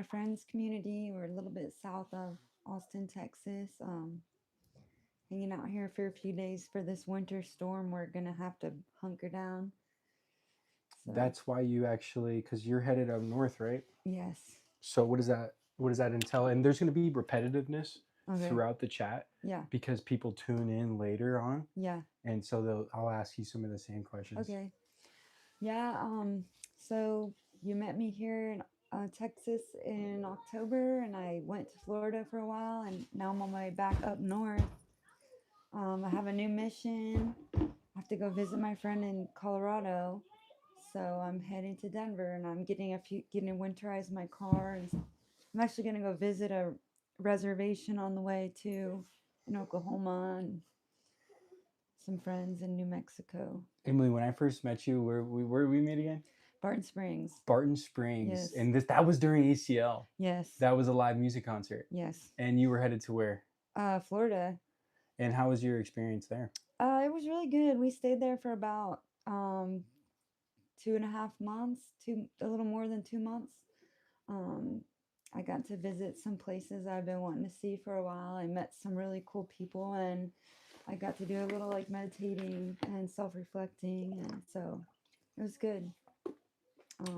my friend's community. We're a little bit south of Austin, Texas. Hanging out here for a few days for this winter storm. We're gonna have to hunker down. So That's why you actually, because you're headed up north, right? yes. So what does that entail? And there's going to be repetitiveness Okay. throughout the chat Yeah. because people tune in later on, Yeah. and so I'll ask you some of the same questions. Okay. Yeah. So you met me here in Texas in October, and I went to Florida for a while, and now I'm on my way back up north. I have a new mission. I have to go visit my friend in Colorado. So I'm heading to Denver, and I'm getting to winterize my car, and I'm actually gonna go visit a reservation on the way too in Oklahoma, and some friends in New Mexico. Emily, when I first met you, where we met again? Barton Springs. Barton Springs, Yes. and that was during ACL. Yes. That was a live music concert, Yes. and you were headed to where? Florida. And how was your experience there? It was really good. We stayed there for about 2.5 months, a little more than 2 months. Um, I got to visit some places I've been wanting to see for a while. I met some really cool people, and I got to do a little like meditating and self-reflecting, and so it was good.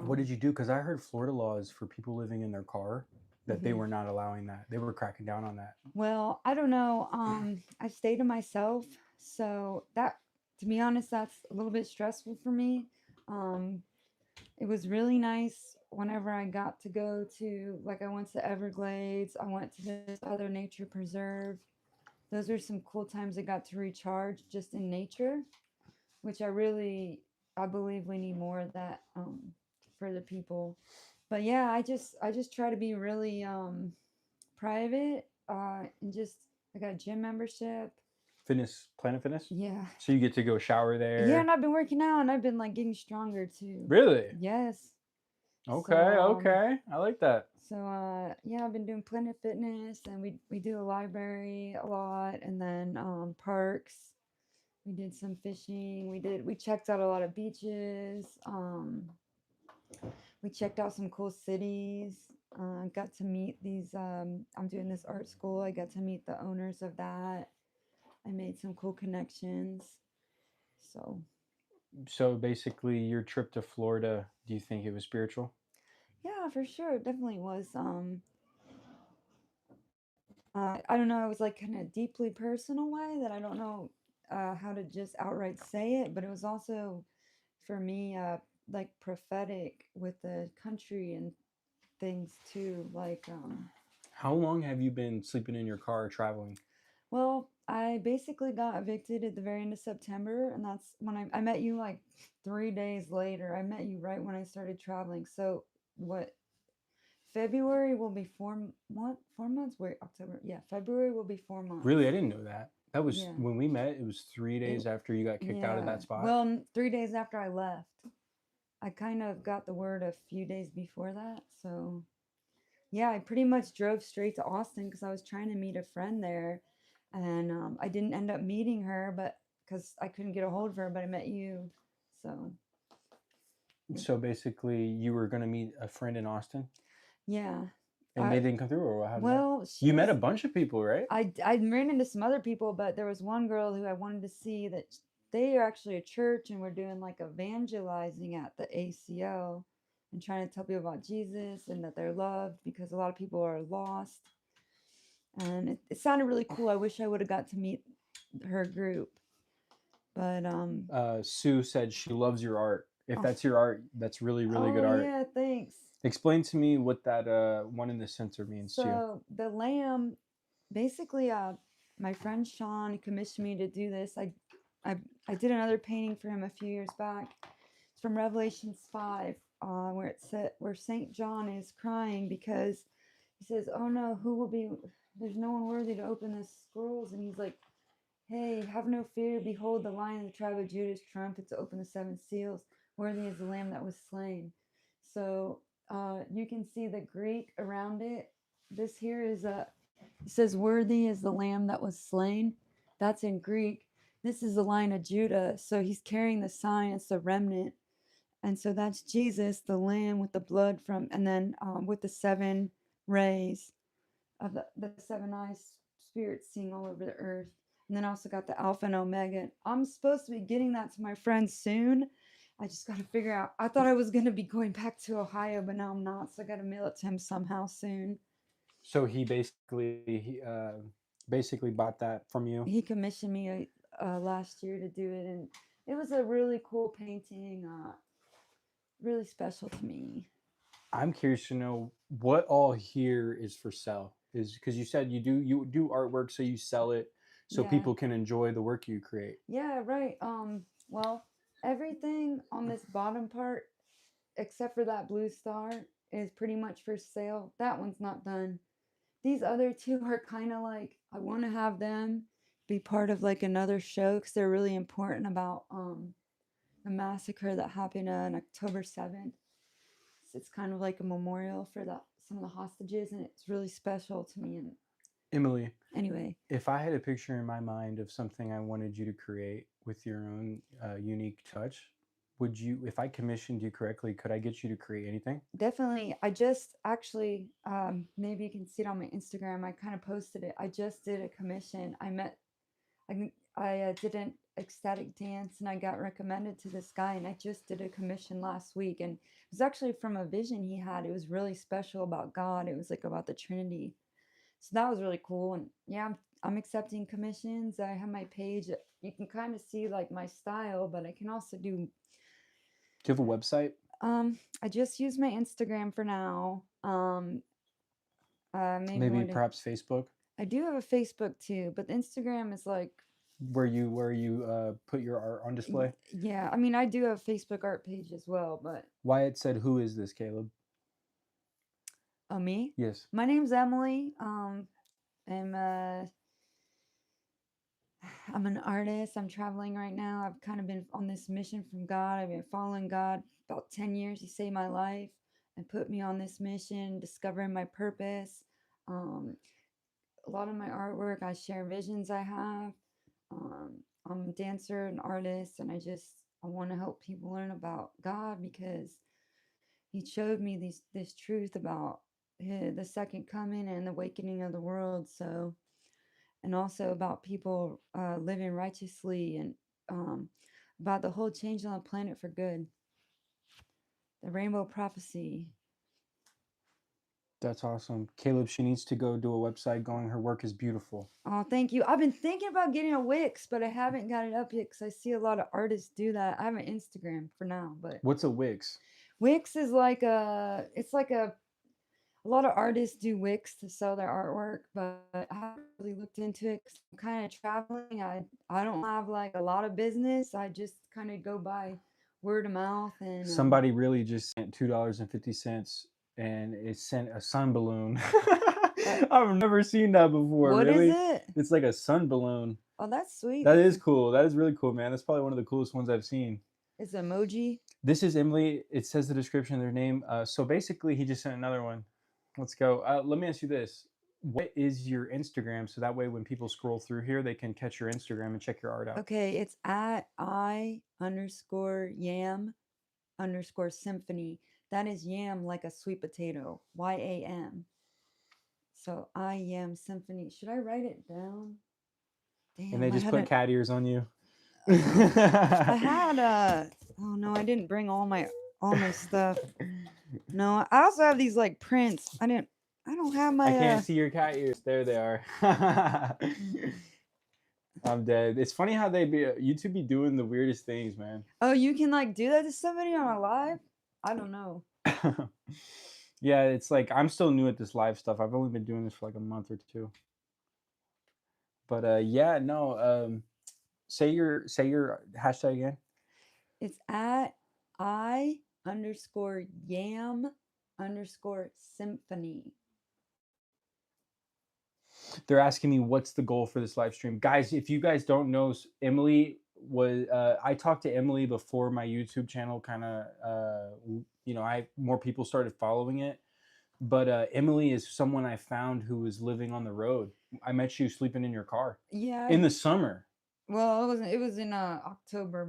What did Um, you do? Because I heard Florida laws for people living in their car that they mhm. were not allowing that. They were cracking down on that. Well, I don't know. I stay to myself, so that, to be honest, that's a little bit stressful for me. Um, it was really nice whenever I got to go to, like, I went to Everglades. I went to this other nature preserve. Those are some cool times I got to recharge just in nature, which I believe we need more of that for the people. But yeah, I just try to be really private, and just, I got a gym membership. Planet Fitness. Yeah. So you get to go shower Yeah, there. and I've been working out, and I've been like getting stronger too. Really? Yes. Okay, So okay. I like that. yeah, I've been doing Planet Fitness, and we do a library a lot, and then parks. We did some fishing. We checked out a lot of beaches. We checked out some cool cities. Got to meet these. I'm doing this art school. I got to meet the owners of that. I made some cool connections. So So basically, your trip to Florida, do you think it was spiritual? yeah, for sure, it definitely was. I don't know. It was like kind of deeply personal way that I don't know how to just outright say it, but it was also for me like prophetic with the country and things too. Like How long have you been sleeping in your car traveling? well, I basically got evicted at the very end of September, and that's when I met you like 3 days later. I met you right when I started traveling. So what? February will be 4 months. Wait, October. Yeah, February will be 4 months. Really, I didn't know that. That was Yeah. when we met. It was three It days after you got kicked out of yeah. that spot. Well, 3 days after I left. I kind of got the word a few days before that. So yeah, I pretty much drove straight to Austin because I was trying to meet a friend there, and I didn't end up meeting her, but because I couldn't get a hold of her, but I met you. So So basically, you were going to meet a friend in Austin, yeah. and they didn't come through, or how did that? Well, she You met a was. bunch of people, right? I ran into some other people, but there was one girl who I wanted to see that they are actually a church, and we're doing like evangelizing at the ACO and trying to tell people about Jesus and that they're loved because a lot of people are lost. And it sounded really cool. I wish I would have got to meet her group. But Sue said she loves your art. If oh, that's your art, that's really, really oh good art. yeah, thanks. Explain to me what that one in the center means to you. So the lamb, basically, my friend Sean commissioned me to do this. I I did another painting for him a few years back. It's from Revelations 5, where it said where Saint John is crying because he says, "Oh no, who will be? There's no one worthy to open the scrolls." And he's like, "Hey, have no fear. Behold, the Lion of the tribe of Judah is triumphant to open the seven seals. Worthy is the Lamb that was slain." So you can see the Greek around it. This here is it says, "Worthy is the Lamb that was slain." That's in Greek. This is the Lion of Judah. So he's carrying the sign. It's the remnant. And so that's Jesus, the Lamb with the blood from, and then with the 7 rays of the 7 eyes spirits seeing all over the earth. And then I also got the Alpha and Omega. I'm supposed to be getting that to my friends soon. I just got to figure out. I thought I was going to be going back to Ohio, but now I'm not. So I got to mail it to him somehow soon. So he basically bought that from you. He commissioned me last year to do it, and it was a really cool painting, really special to me. I'm curious to know what all here is for sale. Is because you said you do artwork, so you sell it so Yeah. people can enjoy the work you create. Yeah, right. Well, everything on this bottom part, except for that blue star, is pretty much for sale. That one's not done. These other two are kind of like I want to have them be part of like another show because they're really important about the massacre that happened on October 7th. It's kind of like a memorial for some of the hostages, and it's really special to me. And Emily, anyway, if I had a picture in my mind of something I wanted you to create with your own unique touch, would you, if I commissioned you correctly, could I get you to create anything? definitely. I just actually, maybe you can see it on my Instagram. I kind of posted it. I just did a commission. I did an ecstatic dance, and I got recommended to this guy, and I just did a commission last week, and it was actually from a vision he had. It was really special about God. It was like about the Trinity. So that was really cool. And yeah, I'm accepting commissions. I have my page. You can kind of see like my style, but I can also do. Do you have a website? I just use my Instagram for now. Maybe Maybe one day. perhaps Facebook, I do have a Facebook too, but Instagram is like, where you put your art on display. yeah. I mean, I do have a Facebook art page as well, but Wyatt said, "Who is this, Caleb?" me. Yes. My name's Emily. I'm I'm an artist. I'm traveling right now. I've kind of been on this mission from God. I've been following God about 10 years. He saved my life and put me on this mission, discovering my purpose. Um, a lot of my artwork, I share visions I have. Um, I'm a dancer and artist, and I want to help people learn about God because He showed me this truth about the second coming and the awakening of the world. So, and also about people living righteously, and um, about the whole change on the planet for good. The rainbow prophecy. That's awesome. Caleb, she needs to go do a website going. Her work is beautiful. Oh, thank you. I've been thinking about getting a Wix, but I haven't got it up yet because I see a lot of artists do that. I have an Instagram for now, but What's a Wix? Wix is like it's like a lot of artists do Wix to sell their artwork, but I haven't really looked into it because I'm kind of traveling. I don't have like a lot of business. I just kind of go by word of mouth, and Somebody really just sent $2.50 and it sent a sun balloon. I've never seen that before. what is Really? it? It's like a sun balloon. Oh, that's sweet. That is cool. That is really cool, man. That's probably one of the coolest ones I've seen. It's emoji. This is Emily. It says the description of their name. So basically, he just sent another one. Let's go. Let me ask you this. What is your Instagram? So that way, when people scroll through here, they can catch your Instagram and check your art out. Okay, it's at I_yam_symphony. That is yam like a sweet potato. YAM. So I Yam Symphony. Should I write it down? Damn, And they I just put hadn't. cat ears on you. I had oh no, I didn't bring all my stuff. No, I also have these like prints. I don't have my I can't see your cat ears. There they are. I'm dead. It's funny how YouTube be doing the weirdest things, man. Oh, you can like do that to somebody on a live? I don't know. Yeah, it's like I'm still new at this live stuff. I've only been doing this for like a month or two. But yeah, no. Say your hashtag again. It's at I_yam_symphony. They're asking me what's the goal for this live stream, guys. If you guys don't know, Emily was. I talked to Emily before my YouTube channel kind of. More people started following it. But Emily is someone I found who was living on the road. I met you sleeping in your car. Yeah. In the summer. Well, it wasn't. It was in October,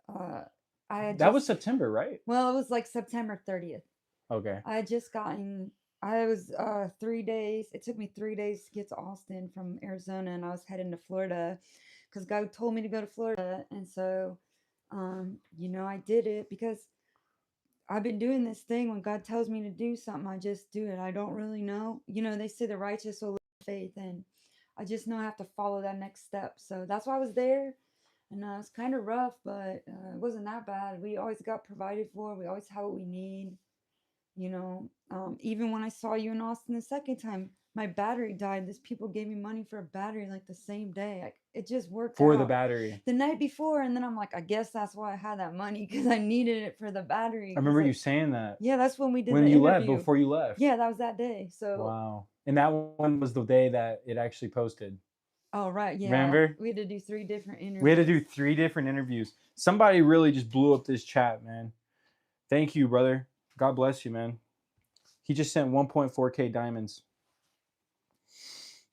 but I had That was just, September, right? well, it was like September 30th. Okay. I had just gotten, I was 3 days. It took me 3 days to get to Austin from Arizona, and I was heading to Florida because God told me to go to Florida. And so, I did it because I've been doing this thing. When God tells me to do something, I just do it. I don't really know. They say the righteous will live by faith, and I just know I have to follow that next step. So that's why I was there. And it's kind of rough, but it wasn't that bad. We always got provided for. We always have what we need. Even when I saw you in Austin the second time, my battery died. This people gave me money for a battery like the same day. It just worked For the out battery. the night before, and then I'm like, I guess that's why I had that money because I needed it for the battery. I 'cause, remember you like, saying that yeah, that's when we did when the you left, interview. before you left. Yeah, that was that day. So, Wow. And that one was the day that it actually posted. oh right, yeah, Remember? we had to do 3 different interviews. We had to do 3 different interviews. Somebody really just blew up this chat, man. Thank you, brother. God bless you, man. He just sent 1.4K diamonds.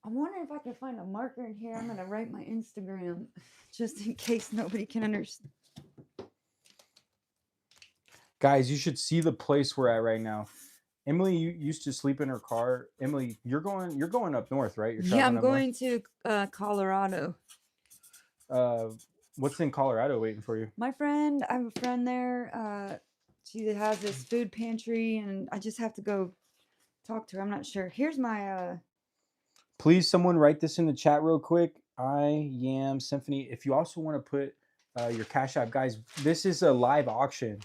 I'm wondering if I can find a marker in here. I'm gonna write my Instagram just in case nobody can understand. Guys, you should see the place we're at right now. Emily, you used to sleep in her car. Emily, you're going up north, right? You're Yeah, I'm traveling up going to Colorado. what's in Colorado waiting for you? I have a friend there. She has this food pantry, and I just have to go talk to her. I'm not sure. Here's my. Please, someone write this in the chat real quick. I am Symphony. If you also want to put your Cash App, guys, this is a live auction.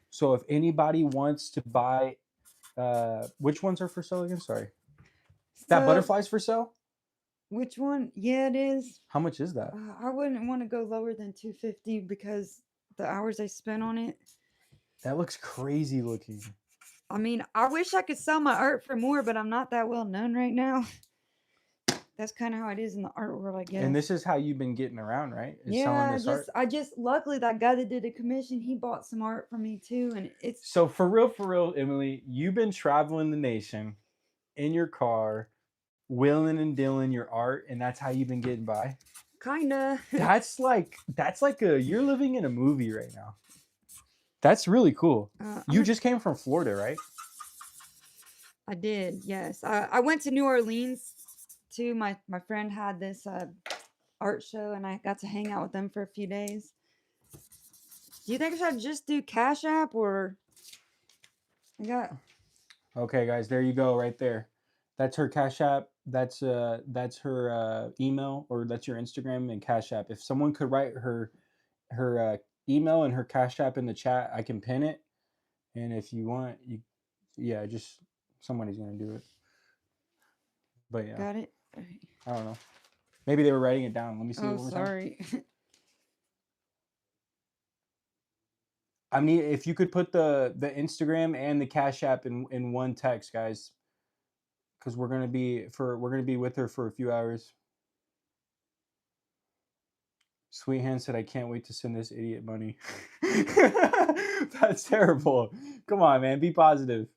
So if anybody wants to buy, which ones are for sale again? Sorry, that butterfly's for sale. Which one? Yeah, it is. How much is that? I wouldn't want to go lower than 250 because the hours I spent on it. That looks crazy looking. I mean, I wish I could sell my art for more, but I'm not that well known right now. That's kind of how it is in the art world, I guess. And this is how you've been getting around, right? Yeah, I just luckily that guy that did a commission, he bought some art from me too, and it's so for real, Emily, you've been traveling the nation in your car, wheeling and dealing your art, and that's how you've been getting by. kinda. That's like you're living in a movie right now. That's really cool. You just came from Florida, right? I did, yes. I went to New Orleans too. My friend had this art show, and I got to hang out with them for a few days. Do you think I should just do Cash App or I got? Okay, guys, there you go, right there. That's her Cash App. That's her email, or that's your Instagram and Cash App. If someone could write her email and her Cash App in the chat, I can pin it. And if you want, yeah, just somebody's gonna do it. But yeah, Got it. I don't know. Maybe they were writing it down. Let me see. Oh, sorry. I mean, if you could put the Instagram and the Cash App in one text, guys, because we're gonna be with her for a few hours. Sweet Hand said, "I can't wait to send this idiot money." That's terrible. Come on, man, be positive.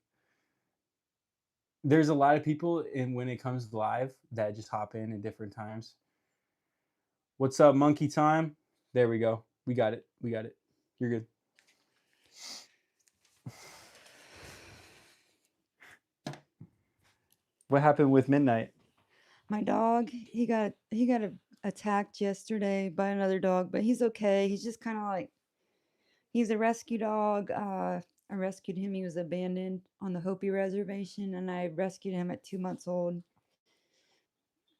There's a lot of people when it comes to live that just hop in at different times. What's up, Monkey Time? There we go. We got it. You're good. What happened with Midnight? My dog, he got attacked yesterday by another dog, but he's okay. He's just kind of like, he's a rescue dog. I rescued him. He was abandoned on the Hopi reservation, and I rescued him at 2 months old.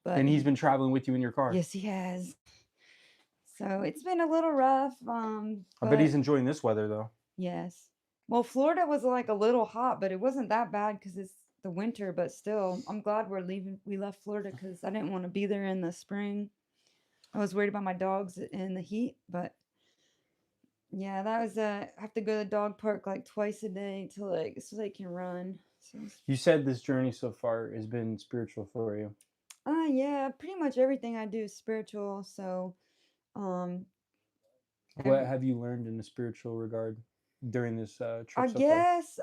But And he's been traveling with you in your car. Yes, he has. So it's been a little rough. I bet he's enjoying this weather though. Yes. Well, Florida was like a little hot, but it wasn't that bad because it's the winter. But still, I'm glad we're leaving. We left Florida because I didn't want to be there in the spring. I was worried about my dogs in the heat, but yeah, that was I have to go to the dog park like twice a day so they can run. So, you said this journey so far has been spiritual for you. Yeah, pretty much everything I do is spiritual. So, what have you learned in the spiritual regard during this trip I so guess,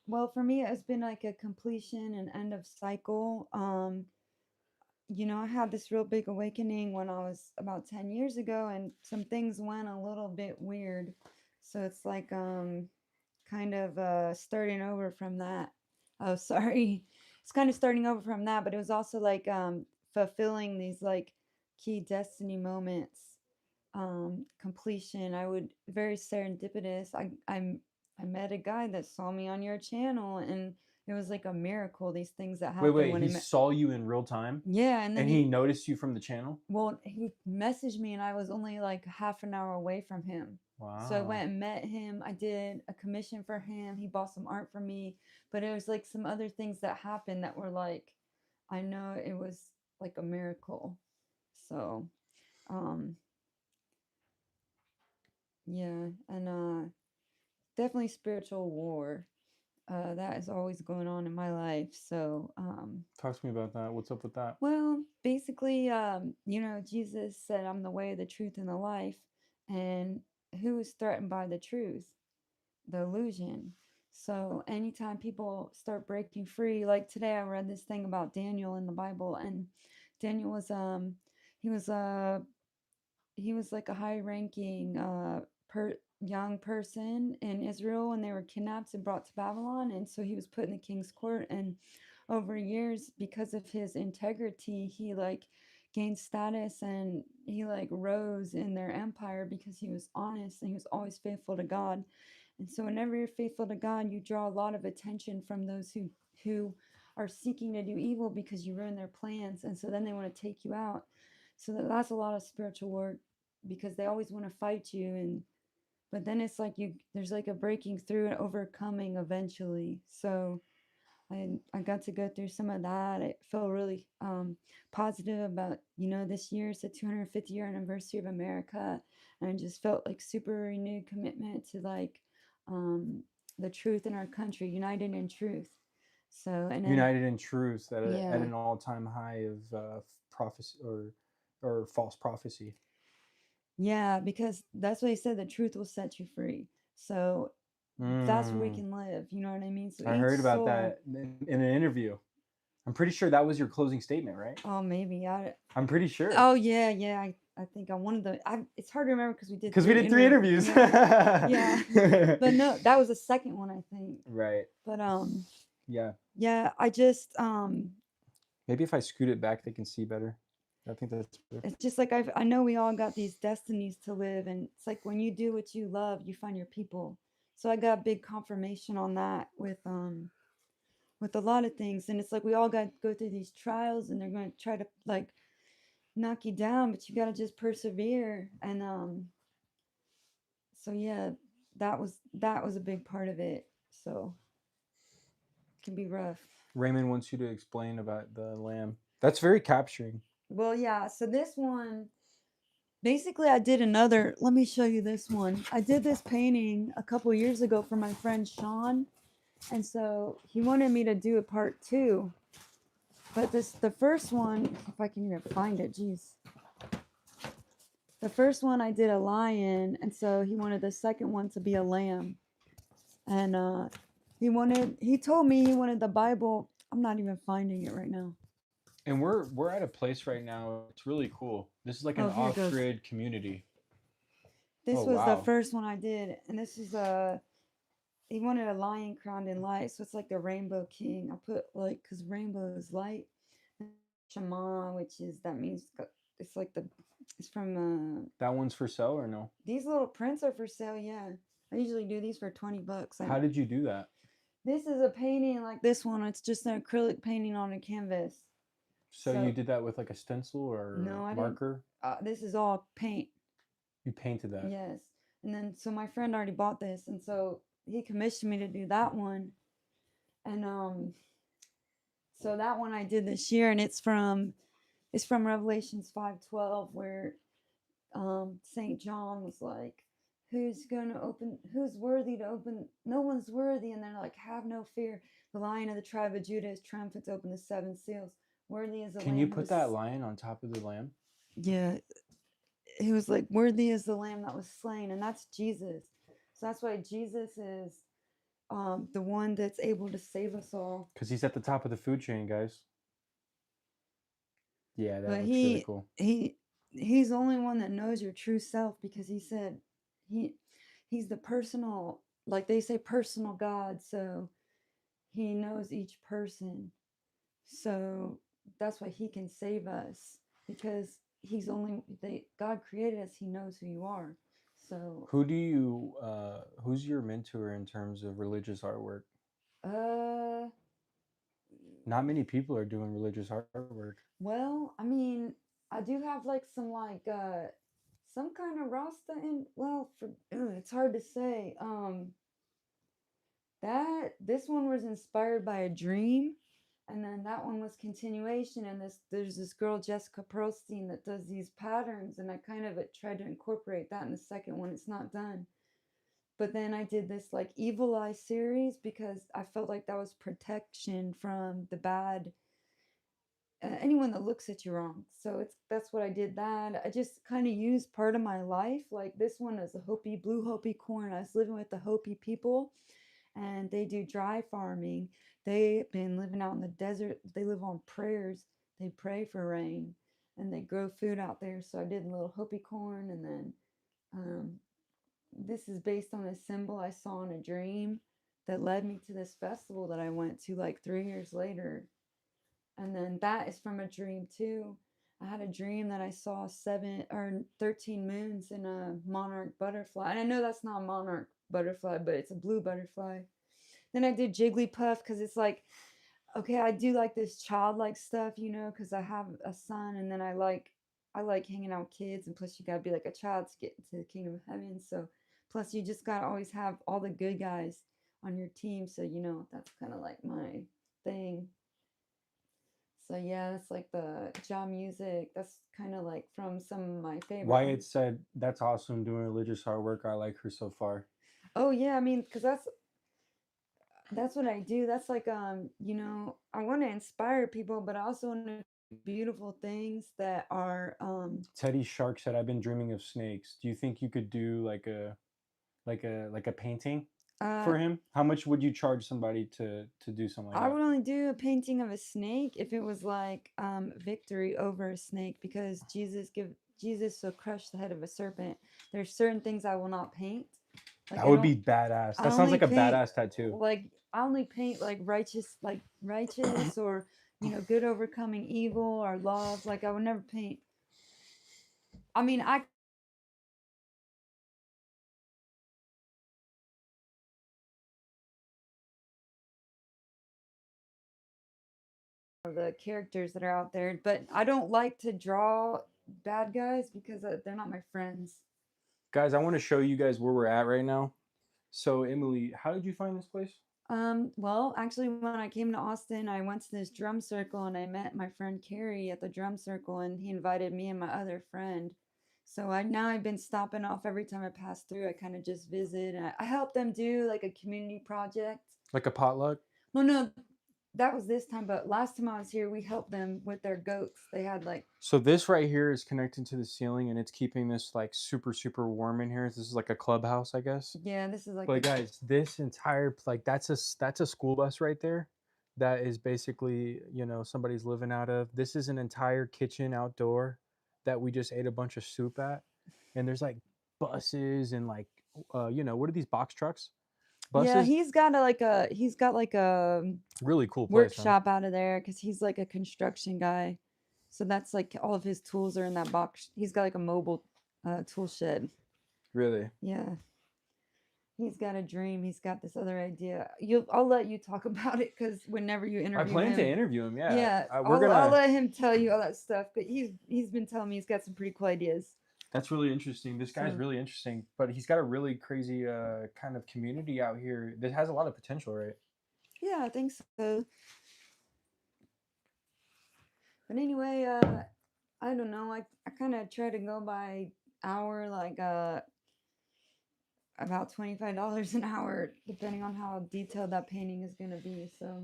well, for me, it's been like a completion and end of cycle. I had this real big awakening when I was about 10 years ago, and some things went a little bit weird. So it's like kind of starting over from that. Oh, sorry. It's kind of starting over from that, but it was also like fulfilling these like key destiny moments. Completion. I would very serendipitous. I met a guy that saw me on your channel, and it was like a miracle. These things that Wait, happen wait. when He he met. saw you in real time, Yeah, and then and he noticed you from the channel. well, he messaged me, and I was only like half an hour away from him. So I Wow. went and met him. I did a commission for him. He bought some art for me, but it was like some other things that happened that were like, I know it was like a miracle. So, um, yeah, and definitely spiritual war. That is always going on in my life. So, Talk to me about that. What's up with that? well, basically, Jesus said, I'm the way, the truth, and the life. And who is threatened by the truth? The illusion. So, anytime people start breaking free, like today, I read this thing about Daniel in the Bible, and Daniel was, he was, he was like a high-ranking young person in Israel, and they were kidnapped and brought to Babylon, and so he was put in the king's court. And over years, because of his integrity, he like gained status, and he like rose in their empire because he was honest and he was always faithful to God. And so, whenever you're faithful to God, you draw a lot of attention from those who are seeking to do evil because you ruin their plans, and so then they want to take you out. So that's a lot of spiritual work because they always want to fight you, and but then it's like there's like a breaking through and overcoming eventually. So I got to go through some of that. I felt really positive about this year. It's the 250-year anniversary of America, and I just felt like super renewed commitment to like um, the truth in our country, united in truth. So and then United in truth at yeah, an all-time high of prophecy or false prophecy. yeah, because that's what he said. The truth will set you free. So that's where we Mm, can live. You know what I mean? So I each heard about soul. that in an interview. I'm pretty sure that was your closing statement, right? Oh, maybe I'm pretty sure Oh yeah, yeah. I think I wanted the. It's hard to remember because we did because we three did three interviews. Yeah, yeah. But no, that was the second one, I think. Right. But Yeah. yeah. I just Maybe if I scoot it back, they can see better. I think that's better. it's just like I know we all got these destinies to live, and it's like when you do what you love, you find your people. So I got big confirmation on that with a lot of things, and it's like we all got to go through these trials, and they're going to try to like knock you down, but you got to just persevere. And so yeah, that was a big part of it. So it can be rough. Raymond wants you to explain about the lamb. That's very capturing. Well, yeah, so this one basically I did another. Let me show you this one. I did this painting a couple years ago for my friend Sean, and so he wanted me to do a part 2. But the first one, if I can even find it, geez. The first one I did a lion, and so he wanted the second one to be a lamb. And he told me he wanted the Bible. I'm not even finding it right now. And we're at a place right now. It's really cool. This is like an Oh, here it goes. off-grid community. This Oh was the wow. first one I did, and this is he wanted a lion crowned in light, so it's like the Rainbow King. I put like because rainbow is light, and Shema, which is that means it's like it's from That one's for sale or no? these little prints are for sale. Yeah, I usually do these for $20. How did you do that? This is a painting like this one. It's just an acrylic painting on a canvas. So you So did that with like a stencil or no, I didn't. marker? This is all paint. You painted that. Yes. And then so my friend already bought this, and so he commissioned me to do that one. And so that one I did this year, and it's from Revelations 5:12, where Saint John was like, who's worthy to open? No one's worthy. And they're like, have no fear. The Lion of the tribe of Judah is triumphant to open the 7 seals. Worthy is the Can lamb. you put that lion on top of the lamb? Yeah, he was like, worthy is the lamb that was slain, and that's Jesus. So that's why Jesus is the one that's able to save us all. Because he's at the top of the food chain, guys. Yeah, that But looks really cool. he's the only one that knows your true self, because he said he he's the personal, like they say, personal God. So he knows each person. So that's why he can save us, because God created us. He knows who you are. So who's your mentor in terms of religious artwork? uh Not many people are doing religious artwork. well, I mean, I do have like some kind of Rasta in, well, it's hard to say. That this one was inspired by a dream, and then that one was continuation. And there's this girl, Jessica Pearlstein, that does these patterns, and I kind of tried to incorporate that in the second one. It's not done. But then I did this like Evil Eye series because I felt like that was protection from the bad, anyone that looks at you wrong. So that's what I did. That I just kind of used part of my life. Like this one is a Hopi, blue Hopi corn. I was living with the Hopi people, and they do dry farming. They've been living out in the desert. They live on prayers. They pray for rain, and they grow food out there. So I did a little Hopi corn, and then um, this is based on a symbol I saw in a dream that led me to this festival that I went to like 3 years later. And then that is from a dream too. I had a dream that I saw 13 moons in a monarch butterfly. And I know that's not a monarch butterfly, but it's a blue butterfly. Then I did Jigglypuff because it's like, okay, I do like this childlike stuff, because I have a son, and then I like hanging out with kids, and plus you gotta be like a child to get into the kingdom of heaven. So plus you just gotta always have all the good guys on your team. So that's kind of like my thing. So yeah, that's like the jaw music. That's kind of like from some of my favorite. Wyatt said, "That's awesome doing religious artwork. I like her so far." Oh yeah, I mean, because that's what I do. That's like I want to inspire people, but I also want to beautiful things that are Teddy Shark said, "I've been dreaming of snakes. Do you think you could do like a painting uh for him? How much would you charge somebody to do something like I that?" would only do a painting of a snake if it was like victory over a snake, because Jesus will crush the head of a serpent. There's certain things I will not paint. Like That would be badass. I That sounds only like a paint badass tattoo. I only paint like righteous, or good overcoming evil, or love. Like I would never paint. I mean, I the characters that are out there, but I don't like to draw bad guys because they're not my friends. Guys, I want to show you guys where we're at right now. So, Emily, how did you find this place? Well, actually, when I came to Austin, I went to this drum circle, and I met my friend Carrie at the drum circle, and he invited me and my other friend. So I've been stopping off every time I pass through. I kind of just visit, and I help them do like a community project. Like a potluck? Well, no, that was this time, but last time I was here, we helped them with their goats. They had like, So this right here is connected to the ceiling, and it's keeping this like super super warm in here. This is like a clubhouse, I guess. yeah, this is like But guys, this entire like that's a school bus right there. That is basically somebody's living out of. This is an entire kitchen outdoor that we just ate a bunch of soup at, and there's like buses and like what are these box trucks? yeah, Buses. he's got like a Really cool place, man. workshop out of there because he's like a construction guy. So that's like all of his tools are in that box. He's got like a mobile tool shed. Really. Yeah. He's got a dream. He's got this other idea. I'll let you talk about it because whenever you I interview plan him, to interview him. Yeah. yeah, We're I'll gonna. let him tell you all that stuff. But he's been telling me he's got some pretty cool ideas. That's really interesting. This guy's So really interesting, but he's got a really crazy kind of community out here that has a lot of potential, right? yeah, I think so. But anyway, I don't know. I kind of try to go by hour, like about $25 an hour, depending on how detailed that painting is gonna be. So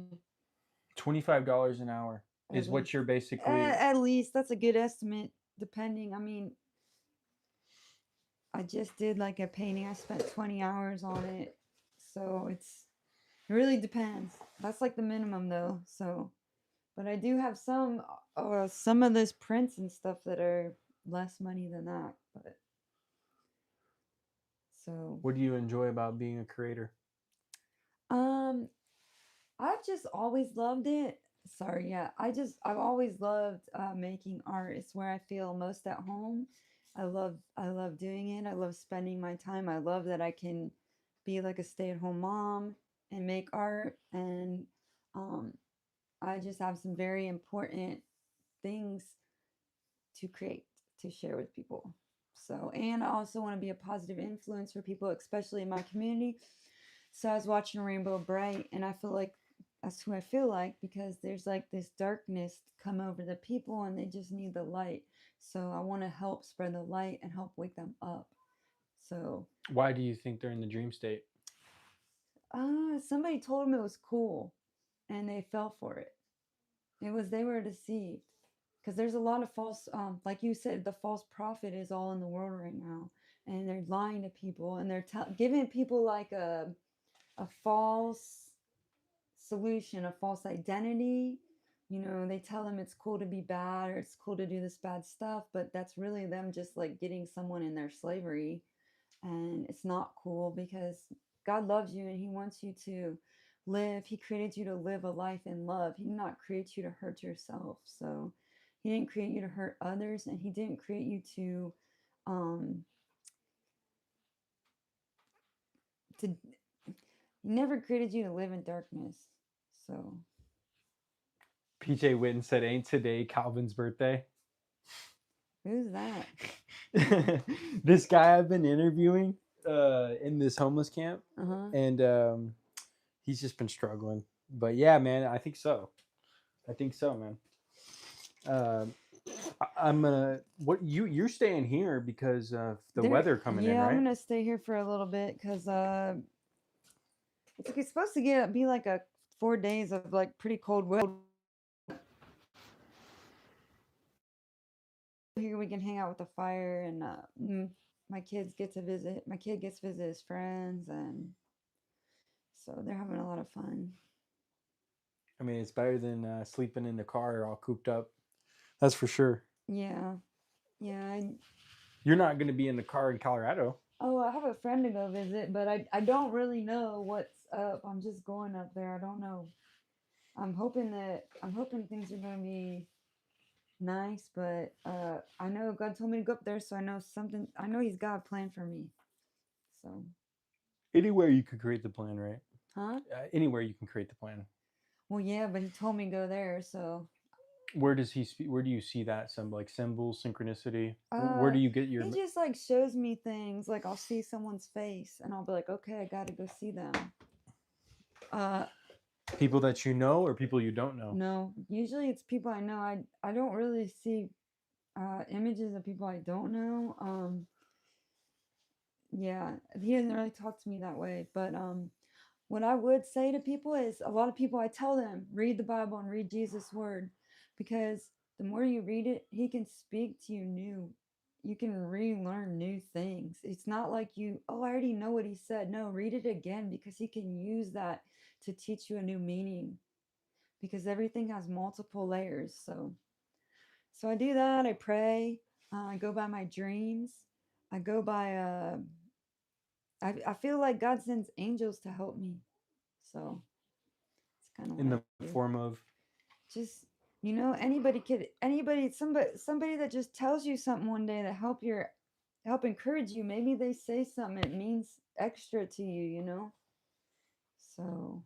$25 an hour at is what least, you're basically. at least that's a good estimate. Depending, I mean, I just did like a painting. I spent 20 hours on it, so it really depends. That's like the minimum though. So, but I do have some of this prints and stuff that are less money than that. But So, What do you enjoy about being a creator? um, I've just always loved it. Sorry, yeah. I've always loved making art. It's where I feel most at home. I love doing it. I love spending my time. I love that I can be like a stay-at-home mom and make art. And um, I just have some very important things to create to share with people. So, and I also want to be a positive influence for people, especially in my community. So I was watching Rainbow Bright, and I feel like that's who I feel like, because there's like this darkness come over the people and they just need the light. So I want to help spread the light and help wake them up. So Why do you think they're in the dream state? somebody told them it was cool and they fell for it. They were deceived, because there's a lot of false, like you said, the false prophet is all in the world right now, and they're lying to people, and they're giving people like a false solution, a false identity. They tell them it's cool to be bad, or it's cool to do this bad stuff, but that's really them just like getting someone in their slavery. And it's not cool, because God loves you and He wants you to live. He created you to live a life in love. He did not create you to hurt yourself. So He didn't create you to hurt others, and He didn't create you um to He never created you to live in darkness. So PJ Witten said, "Ain't today Calvin's birthday?" who's that? This guy I've been interviewing in this homeless camp, Uh-huh. and he's just been struggling. But yeah, man, I think so. I think so, man. Um, I'm gonna. What you're staying here because of the weather coming in, Yeah, I'm right? gonna stay here for a little bit, because it's supposed to be like a 4 days of like pretty cold weather. Here we can hang out with the fire, and my kids get to visit. My kid gets to visit his friends, and so they're having a lot of fun. I mean, it's better than sleeping in the car all cooped up. That's for sure. Yeah, yeah. You're not going to be in the car in Colorado. Oh, I have a friend to go visit, but I don't really know what's up. I'm just going up there. I don't know. I'm hoping things are gonna be nice, but I know God told me to go up there, so I know He's got a plan for me. So, Anywhere you could create the plan, right? huh? Anywhere you can create the plan. Well, yeah, but He told me to go there, so Where does he speak? Where do you see that some like symbols, synchronicity? Where uh do you get your He just like shows me things. Like I'll see someone's face and I'll be like, okay, I gotta go see them. Uh people that you know or people you don't know? no, usually it's people I know. I don't really see images of people I don't know. Yeah, He doesn't really talk to me that way, but what I would say to people is, a lot of people, I tell them, read the Bible and read Jesus' word, because the more you read it, He can speak to you new. You can relearn new things. It's not like I already know what He said. No, read it again, because He can use that to teach you a new meaning, because everything has multiple layers. So I do that. I pray. I go by my dreams. I go by, I feel like God sends angels to help me. So it's kind of what In I the do. form of Just, somebody that just tells you something one day to help encourage you. Maybe they say something, it means extra to you. So,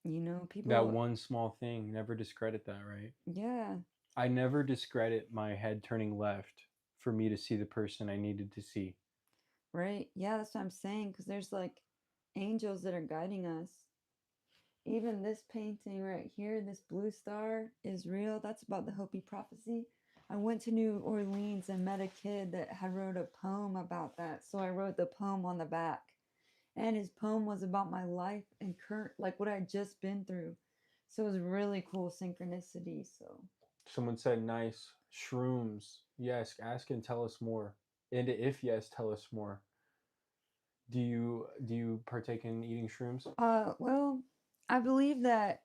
that people, one small thing. Never discredit that, right? yeah, I never discredit my head turning left for me to see the person I needed to see. right. Yeah, that's what I'm saying, because there's like angels that are guiding us. Even this painting right here, this blue star is real. That's about the Hopi prophecy. I went to New Orleans and met a kid that had wrote a poem about that. So I wrote the poem on the back. And his poem was about my life and current, like what I had just been through. So it was really cool synchronicity. So Someone said, "Nice shrooms." Yes, ask and tell us more. And if yes, tell us more. Do you partake in eating shrooms? well, I believe that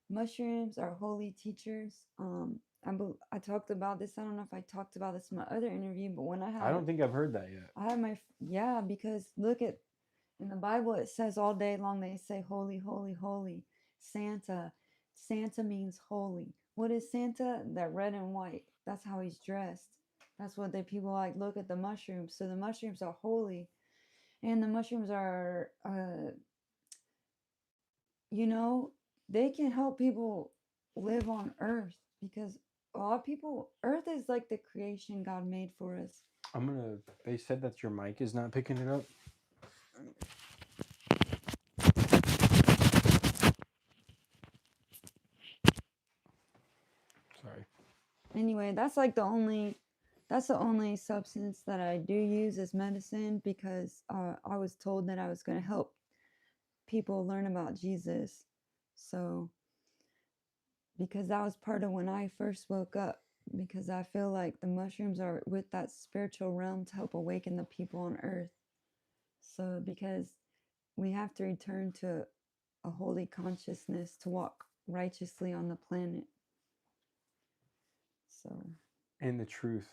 mushrooms are holy teachers. I talked about this. I don't know if I talked about this in my other interview, but when I don't think I've heard that yet. I had yeah, because look at in the Bible, it says all day long, they say, holy, holy, holy. Santa. Santa means holy. What is Santa? That red and white. That's how he's dressed. That's what people like. Look at the mushrooms. So the mushrooms are holy. And the mushrooms are, you know, they can help people live on earth because a lot of people, earth is like the creation God made for us. They said that your mic is not picking it up. Sorry. Anyway, that's the only substance that I do use as medicine because I was told that I was going to help people learn about Jesus. So, because that was part of when I first woke up, because I feel like the mushrooms are with that spiritual realm to help awaken the people on earth. So, because we have to return to a holy consciousness to walk righteously on the planet. So, And the truth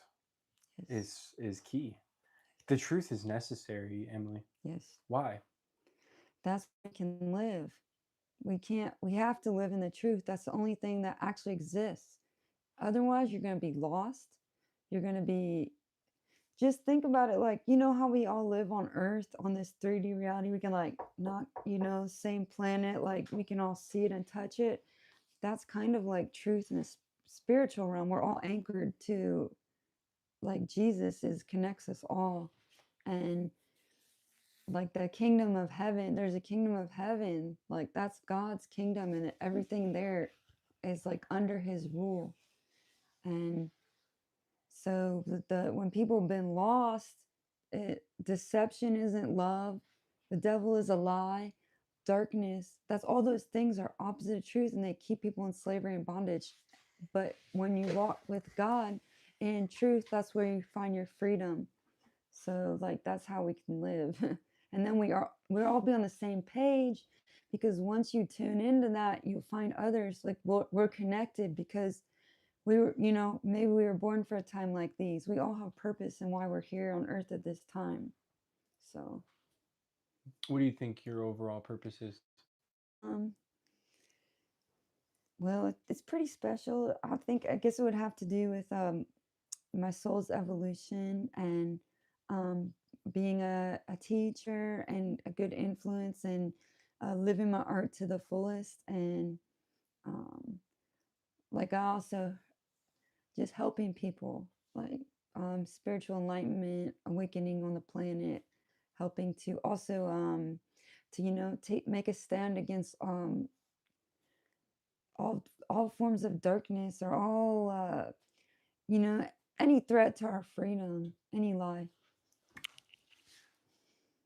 yes. is key. The truth is necessary, Emily. Yes. Why? That's where we can live. We have to live in the truth. That's the only thing that actually exists. Otherwise, you're going to be lost. You're going to be, just think about it like, you know how we all live on Earth on this 3D reality? We can, like, not, same planet, like, we can all see it and touch it. That's kind of like truth in the spiritual realm. We're all anchored to, like, Jesus connects us all. And like the kingdom of heaven, there's a kingdom of heaven, like that's God's kingdom, and everything there is like under his rule. And so when people have been lost, deception isn't love, the devil is a lie, darkness, that's all those things are opposite of truth, and they keep people in slavery and bondage. But when you walk with God in truth, that's where you find your freedom. So like that's how we can live. And then we'll all be on the same page, because once you tune into that, you'll find others, like we're connected because we were, maybe we were born for a time like these. We all have purpose and why we're here on earth at this time. So What do you think your overall purpose is? um well, it's pretty special. I guess it would have to do with my soul's evolution and um, being a teacher and a good influence, and living my art to the fullest. And um, like I also just helping people, like spiritual enlightenment, awakening on the planet, helping to also to make a stand against all forms of darkness, or all you know any threat to our freedom, any lie.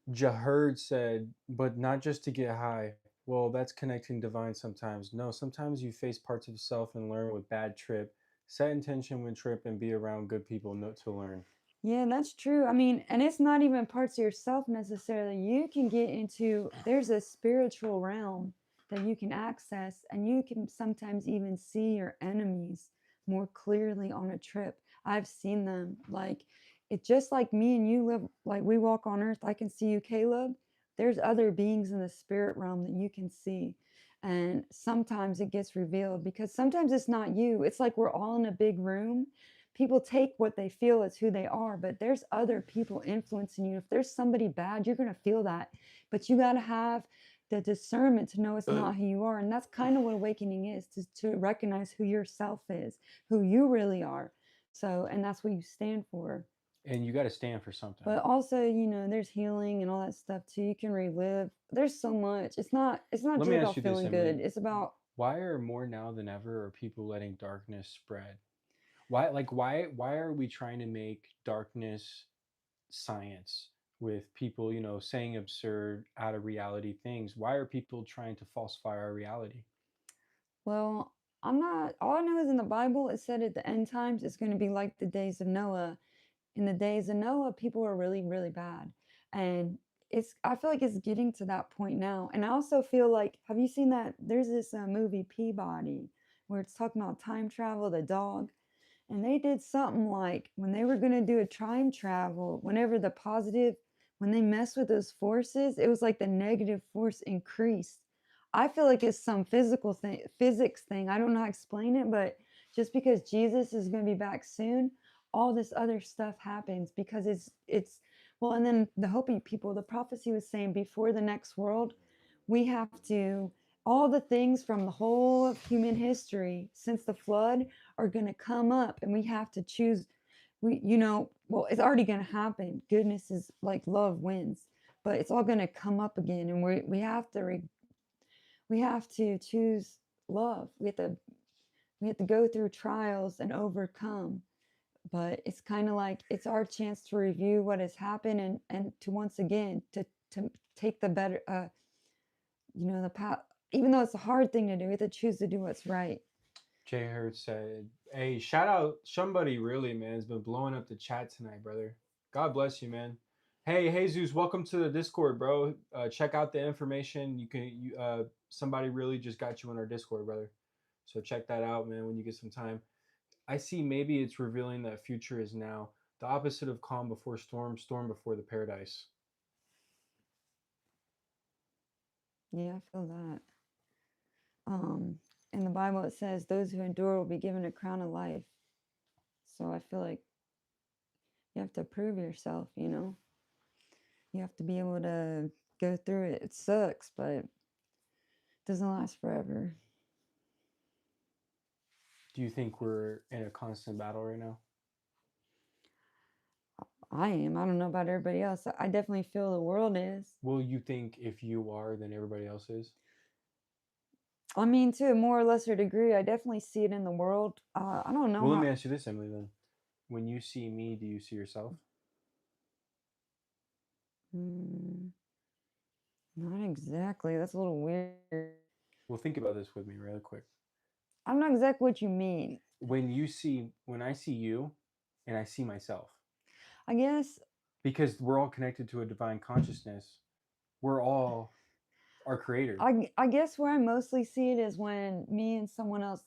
Jaherd said, but not just to get high. Well, that's connecting divine sometimes. No, sometimes you face parts of yourself and learn with bad trip. Set intention when trip and be around good people to learn. Yeah, that's true. I mean, and it's not even parts of yourself necessarily. You can get into, there's a spiritual realm that you can access, and you can sometimes even see your enemies more clearly on a trip. I've seen them. Like, it just like me and you live, like we walk on earth. I can see you, Caleb. There's other beings in the spirit realm that you can see. And sometimes it gets revealed because sometimes it's not you. It's like we're all in a big room. People take what they feel as who they are, but there's other people influencing you. If there's somebody bad, you're going to feel that, but you got to have the discernment to know it's not who you are. And that's kind of what awakening is, to recognize who yourself is, who you really are. So, and that's what you stand for. And you got to stand for something. But also, there's healing and all that stuff too. You can relive. There's so much. It's not just about feeling good. It's about, why are more now than ever are people letting darkness spread? Why are we trying to make darkness science with people, saying absurd, out of reality things? Why are people trying to falsify our reality? well, I'm not, all I know is in the Bible, it said at the end times it's going to be like the days of Noah. In the days of Noah, people were really, really bad. And I feel like it's getting to that point now. And I also feel like, have you seen that? There's this movie Peabody where it's talking about time travel, the dog. And they did something like when they were going to do a time travel, whenever the positive, when they mess with those forces, it was like the negative force increased. I feel like it's some physical thing, physics thing. I don't know how to explain it, but just because Jesus is going to be back soon, all this other stuff happens because it's well, and then the Hopi people, the prophecy was saying before the next world, we have to all the things from the whole of human history since the flood are going to come up, and we have to choose. Well, it's already going to happen. Goodness is like love wins, but it's all going to come up again, and we have to choose love. We have to go through trials and overcome. But it's kind of like it's our chance to review what has happened, and to once again to take the better the path. Even though it's a hard thing to do, we have to choose to do what's right. Jay Hurt said, "Hey, shout out somebody really, man. Has been blowing up the chat tonight, brother. God bless you, man. Hey, Jesus, welcome to the Discord, bro. Check out the information. Somebody really just got you on our Discord, brother. So check that out, man. When you get some time, I see maybe it's revealing that future is now. The opposite of calm before storm, storm before the paradise. Yeah, I feel that. In the Bible, it says, "Those who endure will be given a crown of life." So I feel like you have to prove yourself. You have to be able to go through it. It sucks, but it doesn't last forever. Do you think we're in a constant battle right now? I am. I don't know about everybody else. I definitely feel the world is. Well, you think if you are, then everybody else is? I mean, to a more or lesser degree, I definitely see it in the world. I don't know Well, let how. me ask you this, Emily, then. When you see me, do you see yourself? Hmm, not exactly. That's a little weird. Well, think about this with me really quick. I don't know exactly what you mean. When I see you and I see myself, I guess because we're all connected to a divine consciousness, we're all our creator. I guess where I mostly see it is when me and someone else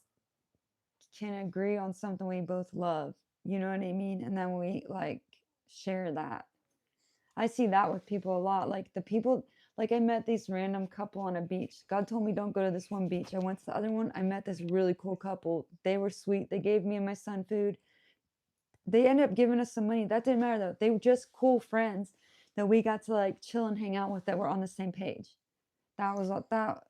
can agree on something we both love. You know what I mean? And then we like share that. I see that with people a lot. Like the people, like I met this random couple on a beach. God told me don't go to this one beach. I went to the other one. I met this really cool couple. They were sweet. They gave me and my son food. They ended up giving us some money. That didn't matter though. They were just cool friends that we got to like chill and hang out with that were on the same page. That was that.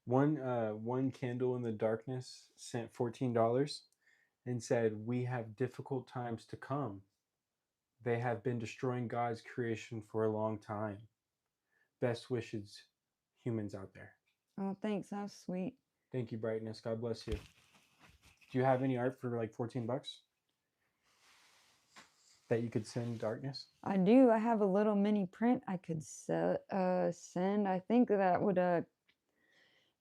One candle in the darkness sent $14 and said, "We have difficult times to come. They have been destroying God's creation for a long time. Best wishes, humans out there." Oh, thanks. That was sweet. Thank you, brightness. God bless you. Do you have any art for like $14 that you could send darkness? I do. I have a little mini print I could send. I think that would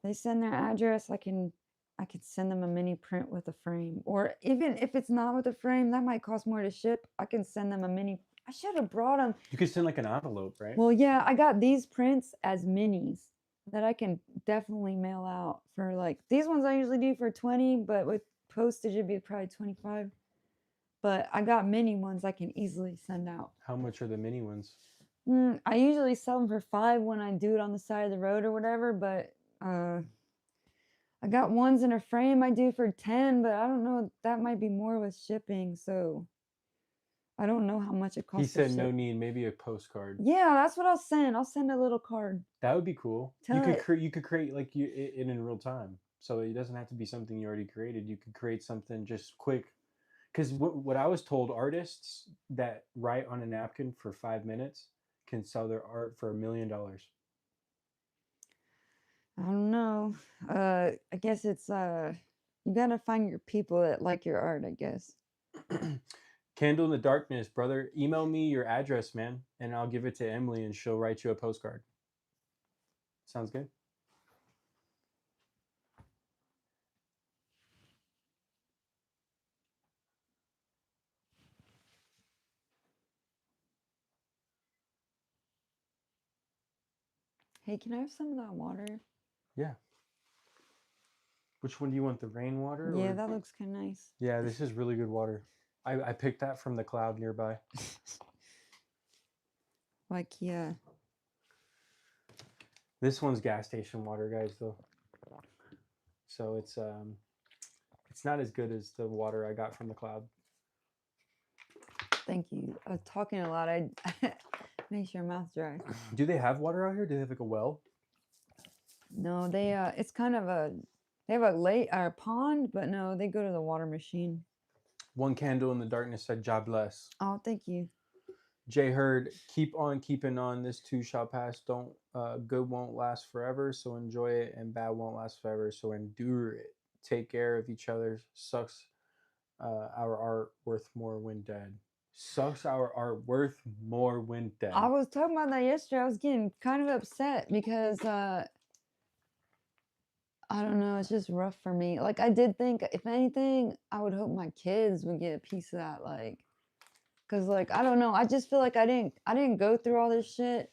they send their address, I could send them a mini print with a frame. Or even if it's not with a frame, that might cost more to ship. I can send them a mini. I should have brought them. You could send like an envelope, right? Well, yeah, I got these prints as minis that I can definitely mail out for like these ones I usually do for 20, but with postage it'd be probably 25. But I got mini ones I can easily send out. How much are the mini ones? I usually sell them for 5 when I do it on the side of the road or whatever, but I got ones in a frame I do for 10, but I don't know. That might be more with shipping, so I don't know how much it He costs to said no ship. need, maybe a postcard. Yeah, that's what I'll send. I'll send a little card. That would be cool. Tell it. You could create like you in real time, so it doesn't have to be something you already created. You could create something just quick. Because what I was told, artists that write on a napkin for 5 minutes can sell their art for $1 million. I don't know. I guess it's you gotta find your people that like your art, I guess. Candle in the darkness, brother. Email me your address, man, and I'll give it to Emily, and she'll write you a postcard. Sounds good. Hey, can I have some of that water? Yeah. Which one do you want? The rainwater? Yeah, Or that looks kind of nice. yeah, this is really good water. I picked that from the cloud nearby. Like, yeah. This one's gas station water, guys, though. So it's not as good as the water I got from the cloud. Thank you. I was talking a lot. I make your mouth dry. Do they have water out here? Do they have like a well? No, they it's kind of a they have a lake or a pond, but no, they go to the water machine. One candle in the darkness said, "God bless." Oh, thank you. Jay Heard, keep on keeping on. This too shall pass. Don't good won't last forever, so enjoy it, and bad won't last forever, so endure it. Take care of each other. Sucks our art worth more when dead. Sucks our art worth more when dead. I was talking about that yesterday. I was getting kind of upset because I don't know, it's just rough for me. Like I did think if anything, I would hope my kids would get a piece of that, like because like I don't know, I just feel like I didn't go through all this shit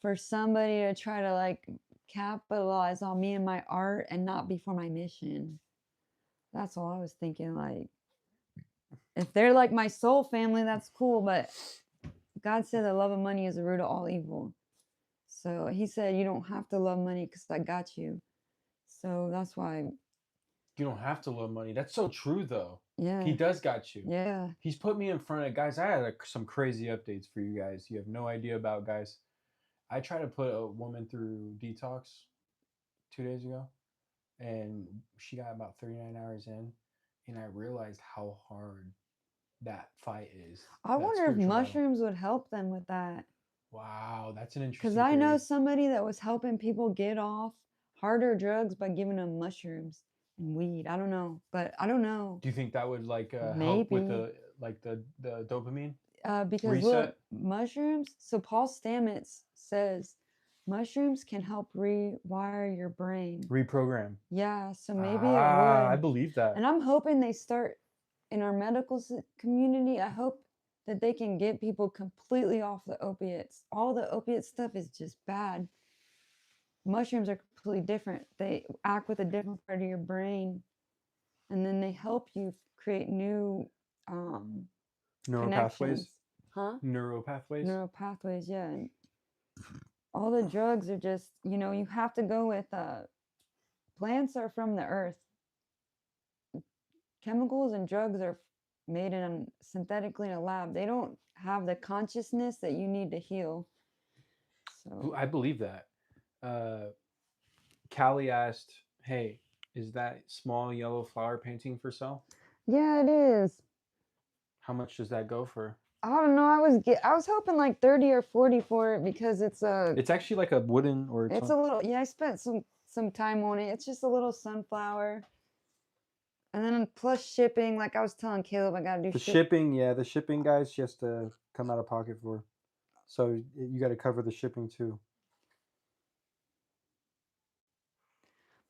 for somebody to try to like capitalize on me and my art and not be for my mission. That's all I was thinking. Like if they're like my soul family, that's cool, but God said the love of money is the root of all evil. So he said you don't have to love money because I got you. So that's why, You don't have to love money. That's so true, though. yeah, He does got you. yeah. He's put me in front of guys. I had some crazy updates for you guys. You have no idea about, guys. I tried to put a woman through detox 2 days ago, and she got about 39 hours in, and I realized how hard that fight is. I that wonder if spiritual battle. mushrooms would help them with that. Wow, that's an interesting. Because I know theory. somebody that was helping people get off harder drugs by giving them mushrooms and weed. I don't know, but I don't know. Do you think that would like help with Maybe. the dopamine? Because look, Reset? mushrooms. So Paul Stamets says mushrooms can help rewire your brain. Reprogram. Yeah, so maybe it I would. believe that. And I'm hoping they start in our medical community. I hope that they can get people completely off the opiates. All the opiate stuff is just bad. Mushrooms are completely different. They act with a different part of your brain, and then they help you create new Neural pathways. connections. Huh? Neural pathways. Neural pathways, yeah. And all the drugs are just, you have to go with plants are from the earth. Chemicals and drugs are made in synthetically in a lab. They don't have the consciousness that you need to heal. So I believe that. Callie asked, "Hey, is that small yellow flower painting for sale? yeah, it is. How much does that go for?" I don't know. I was hoping like 30 or 40 for it because it's a It's actually like a wooden or it's a little, yeah, I spent some time on it. It's just a little sunflower. And then plus shipping, like I was telling Caleb, I gotta do the shipping. Yeah, the shipping, guys, she has to come out of pocket for. So you got to cover the shipping too.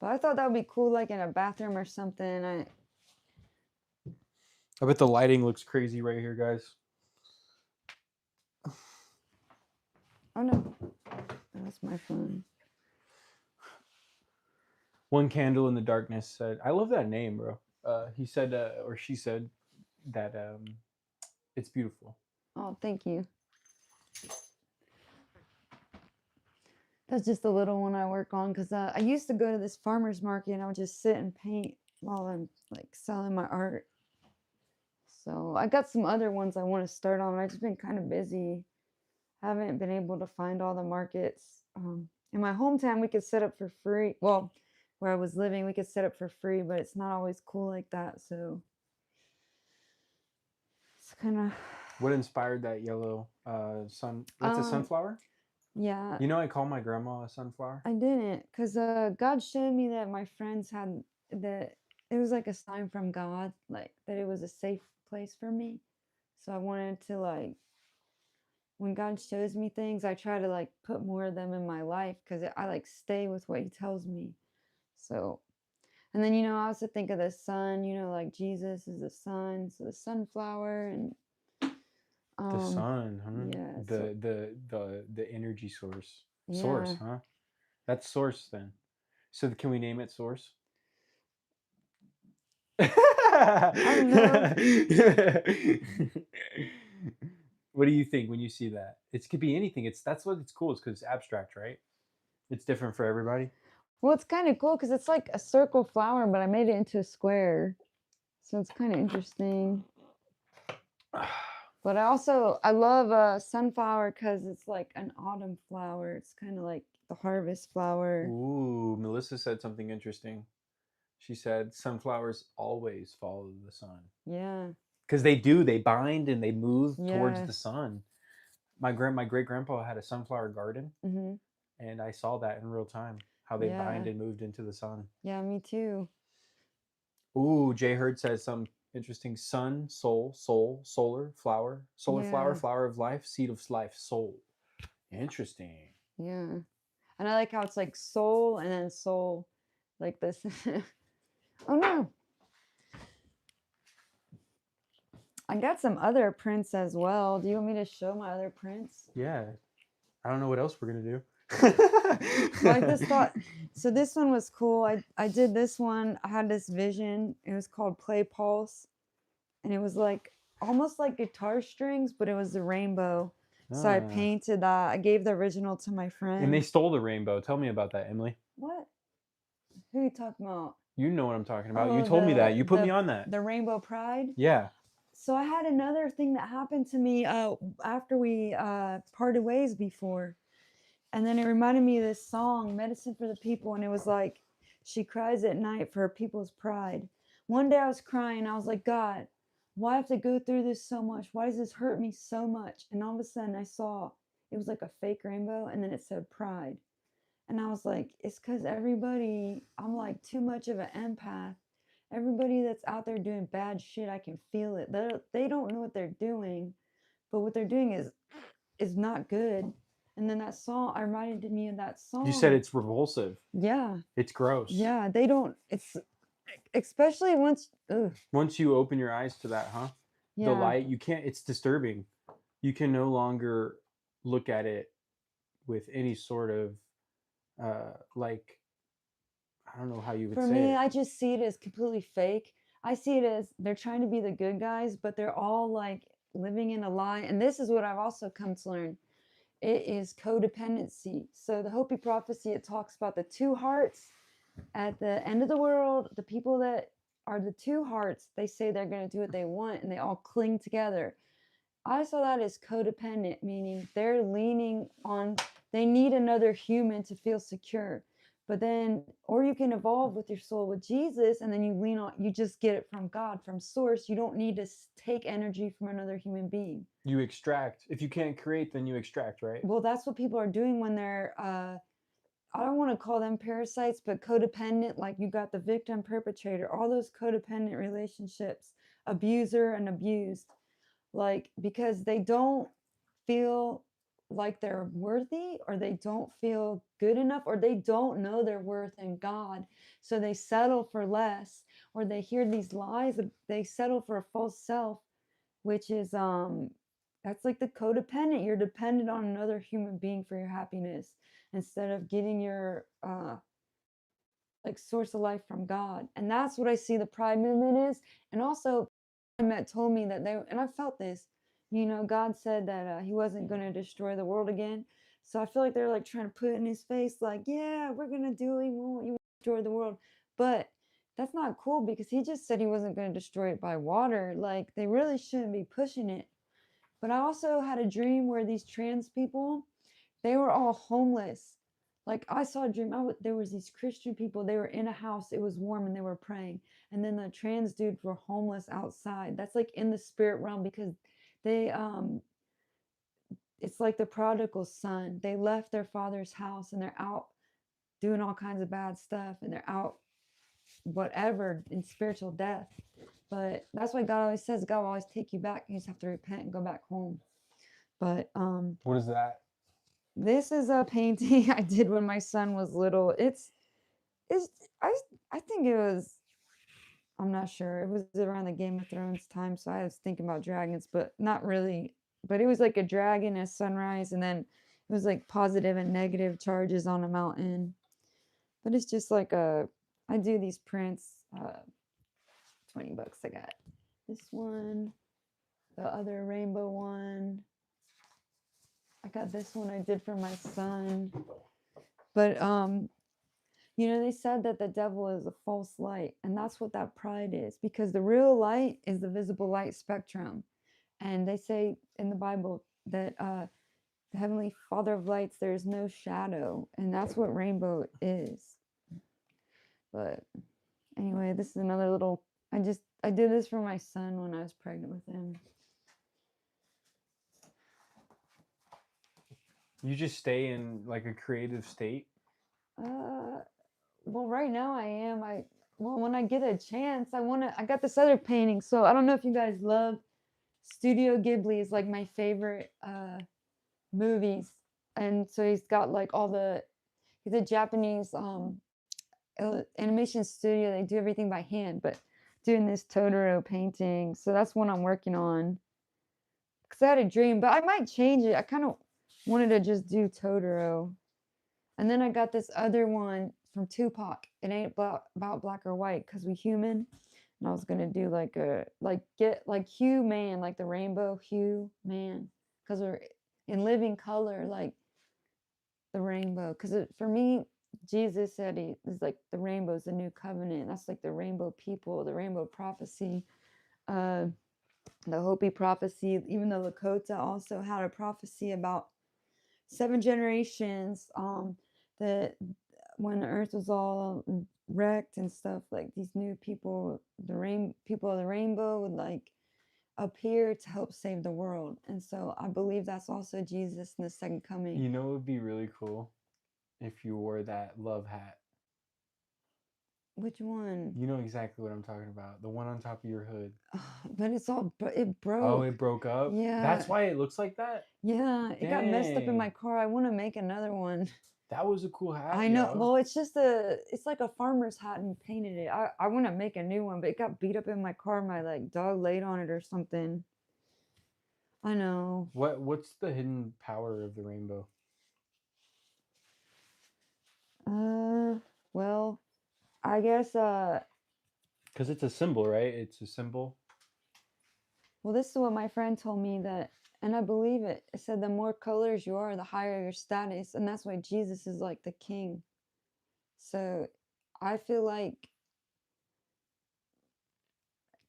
But I thought that would be cool, like in a bathroom or something. I bet the lighting looks crazy right here, guys. Oh no, that's my phone. One candle in the darkness said, "I love that name, bro." He said, or she said, that it's beautiful. Oh, thank you. That's just a little one I work on because I used to go to this farmer's market and I would just sit and paint while I'm like selling my art. So I got some other ones I want to start on. I've just been kind of busy. Haven't been able to find all the markets. In my hometown, we could set up for free. Well, where I was living, we could set up for free, but it's not always cool like that. So it's kind of. What inspired that yellow sun? That's a sunflower? Yeah. You know, I call my grandma a sunflower. I didn't, because God showed me that my friends had that it was like a sign from God, like that it was a safe place for me. So I wanted to like, when God shows me things, I try to like put more of them in my life because I like stay with what He tells me. So, and then I also think of the sun. Like Jesus is the sun, so the sunflower and The sun, huh? yeah, The energy source. yeah. Source, huh? That's source then. So can we name it source? I don't know. What do you think when you see that? It could be anything. That's what it's cool. It's because it's abstract, right? It's different for everybody. Well, it's kind of cool because it's like a circle flower, but I made it into a square. So it's kind of interesting. But I love sunflower because it's like an autumn flower. It's kind of like the harvest flower. Ooh, Melissa said something interesting. She said sunflowers always follow the sun Yeah, because they do. They bind and they move towards the yes. sun. My great grandpa had a sunflower garden, Mm-hmm. and I saw that in real time how they bind Yeah, and moved into the sun. yeah, me too. Ooh, Jay Hurd says some interesting sun, solar flower, Yeah, flower of life, seed of life, soul. Interesting. yeah. And I like how it's like soul and then soul, like this. Oh no, I got some other prints as well. Do you want me to show my other prints? Yeah, I don't know what else we're gonna do. Well, I just thought, so this one was cool. I did this one. I had this vision. It was called Play Pulse, and it was like almost like guitar strings, but it was the rainbow. So I Ah. painted that. I gave the original to my And they friend. stole the rainbow. Tell me about that, Emily. What? Who are you talking about? You know what I'm talking about. You Oh, told me that. You put me on that. the Rainbow Pride. Yeah. So I had another thing that happened to me after we parted ways before. And then it reminded me of this song, Medicine for the People. And it was like, she cries at night for her people's pride. One day I was crying. I was like, God, why have to go through this so much? Why does this hurt me so much? And all of a sudden I saw it was like a fake rainbow and then it said pride. And I was like, it's because everybody, I'm like too much of an empath. Everybody that's out there doing bad shit, I can feel it. They don't know what they're doing, but what they're doing is not good. And then that song, I reminded me of that You said song. it's repulsive. Yeah, It's gross. yeah. They don't. It's especially once. Ugh, Once you open your eyes to that, huh? The yeah. light, you can't, it's disturbing. You can no longer look at it with any sort of, like, I don't know how you would For say me, it. I just see it as completely fake. I see it as they're trying to be the good guys, but they're all like living in a lie. And this is what I've also come to learn. It is codependency. So the Hopi prophecy, it talks about the two hearts at the end of the world. The people that are the two hearts, they say they're going to do what they want and they all cling together. I saw that as codependent, meaning they're leaning on, they need another human to feel secure. But then, or you can evolve with your soul with Jesus, and then you lean on, you just get it from God, from source. You don't need to take energy from another human being. You extract. If you can't create, then you extract, right? Well, that's what people are doing when they're, I don't want to call them parasites, but codependent, like you got the victim, perpetrator, all those codependent relationships, abuser and abused, like because they don't feel like they're worthy or they don't feel good enough or they don't know their worth in God. So they settle for less or they hear these lies, they settle for a false self, which is that's like the codependent. You're dependent on another human being for your happiness instead of getting your like source of life from God. And that's what I see the pride movement is. And also I met told me that they, and I felt this, you know, God said that he wasn't going to destroy the world again. So I feel like they're like trying to put it in his face, like, yeah, we're going to do it. You won't destroy the world. But that's not cool because he just said he wasn't going to destroy it by water. Like they really shouldn't be pushing it. But I also had a dream where these trans people, they were all homeless. Like I saw a dream. There was these Christian people. They were in a house. It was warm, and they were praying. And then the trans dudes were homeless outside. That's like in the spirit realm because they it's like the prodigal son. They left their father's house and they're out doing all kinds of bad stuff, and they're out whatever in spiritual death. But that's why God always says God will always take you back. You just have to repent and go back home. But What is that? this is a painting I did when my son was little. It's I I think it was, I'm not sure. It was around the Game of Thrones time, so I was thinking about dragons, but not really. But it was like a dragon, a sunrise, and then it was like positive and negative charges on a mountain. But it's just like a, I do these prints $20. I got this one, the other rainbow one. I got this one I did for my son. But you know, they said that the devil is a false light, and that's what that pride is, because the real light is the visible light spectrum. And they say in the Bible that the Heavenly Father of lights, there's no shadow, and that's what rainbow is. But anyway, this is another little, I did this for my son when I was pregnant with him. You just stay in like a creative state? Well, right now I am. Well, when I get a chance, I got this other painting. So I don't know if you guys love Studio Ghibli is like my favorite movies. And so he's got like he's a Japanese animation studio. They do everything by hand, but doing this Totoro painting. So that's what I'm working on. Because I had a dream, but I might change it. I kind of wanted to just do Totoro. And then I got this other one from Tupac. It ain't about black or white because we human. And I was gonna do get like hue man, like the rainbow hue man, because we're in living color, like the rainbow. Because for me, Jesus said he is like the rainbow's the new covenant. That's like the rainbow people, the rainbow prophecy, the Hopi prophecy. Even though Lakota also had a prophecy about 7 generations. That when the earth was all wrecked and stuff, like these new people, people of the rainbow would like appear to help save the world. And so I believe that's also Jesus in the second coming. You know, it would be really cool if you wore that love hat. Which one? You know exactly what I'm talking about. The one on top of your hood. But it broke. Oh, it broke up? Yeah. That's why it looks like that? Yeah, it got messed up in my Dang. car. I want to make another one. That was a cool hat. I know. Yo. Well, it's like a farmer's hat and painted it. I want to make a new one, but it got beat up in my car. My like dog laid on it or something. I know. What's the hidden power of the rainbow? Well, I guess Because it's a symbol, right? It's a symbol. well, this is what my friend told me that, and I believe it. It said the more colors you are, the higher your status, and that's why Jesus is like the king. So, I feel like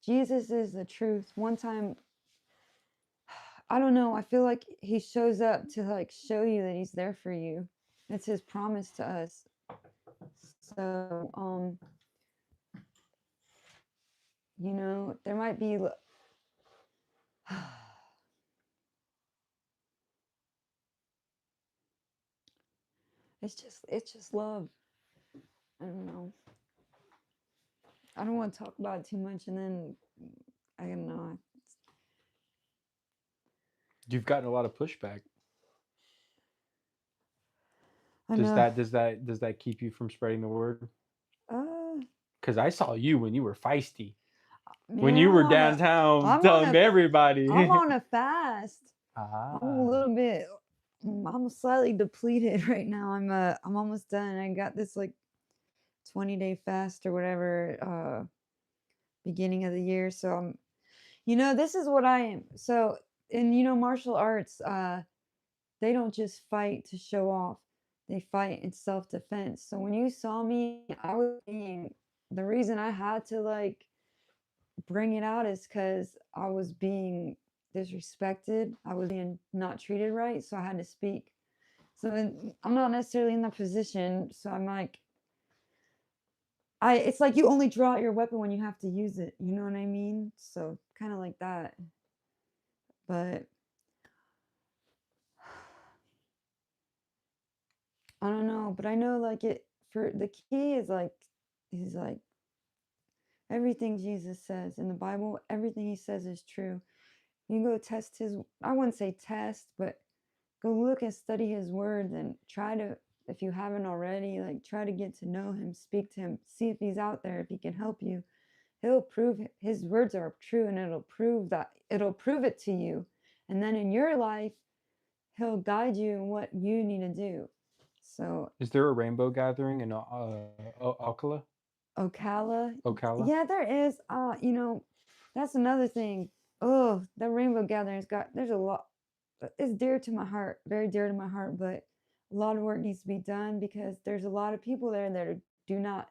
Jesus is the truth. One time, I don't know, I feel like he shows up to like show you that he's there for you. It's his promise to us. So, you know, there might be it's just love. I don't know. I don't want to talk about it too much, and then I don't know. You've gotten a lot of pushback. I Does know. that keep you from spreading the word? Uh, Because I saw you when you were feisty. man, When you were downtown telling everybody. I'm on a fast. Ah. I'm a little bit. I'm slightly depleted right now. I'm almost done. I got this like 20-day fast or whatever beginning of the year. So I'm, you know, this is what I am. So in martial arts, they don't just fight to show off. They fight in self-defense. So when you saw me, I was being the reason I had to like bring it out is because I was being disrespected. I was being not treated right. So I had to speak. So I'm not necessarily in that position. So I'm like, it's like you only draw out your weapon when you have to use it. You know what I mean? So kind of like that. But I don't know. But I know like for the key is like, he's like, everything Jesus says in the Bible, everything he says is true. You go test I wouldn't say test, but go look and study his words and try to, if you haven't already, like try to get to know him, speak to him, see if he's out there, if he can help you. He'll prove his words are true, and it'll prove it to you. And then in your life, he'll guide you in what you need to do. So Is there a rainbow gathering in Alcala? Ocala. Ocala? Yeah, there is. That's another thing. Oh, the rainbow gatherings got there's a lot. It's dear to my heart, very dear to my heart, but a lot of work needs to be done because there's a lot of people there that do not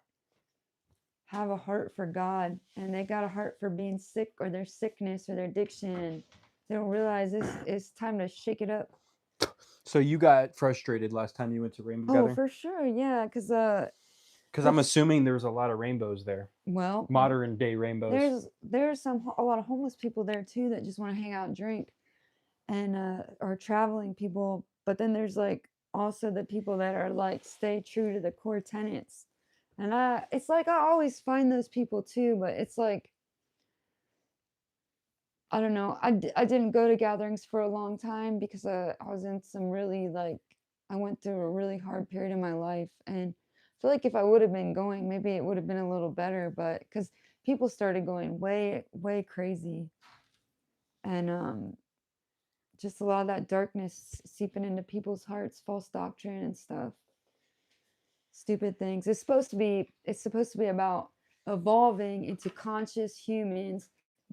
have a heart for God, and they got a heart for being sick or their sickness or their addiction. They don't realize it's time to shake it up. So you got frustrated last time you went to Rainbow Oh, Gathering? for sure, yeah, because Because I'm that's assuming there's a lot of rainbows there. well, Modern day rainbows. there's a lot of homeless people there too that just want to hang out and drink, and or traveling people. But then there's like also the people that are like stay true to the core tenets, and it's like I always find those people too, but it's like I don't know. I didn't go to gatherings for a long time because I was in some really like I went through a really hard period in my life, and I feel like if I would have been going, maybe it would have been a little better. But because people started going way crazy, and just a lot of that darkness seeping into people's hearts, false doctrine and stuff, stupid things. It's supposed to be about evolving into conscious humans,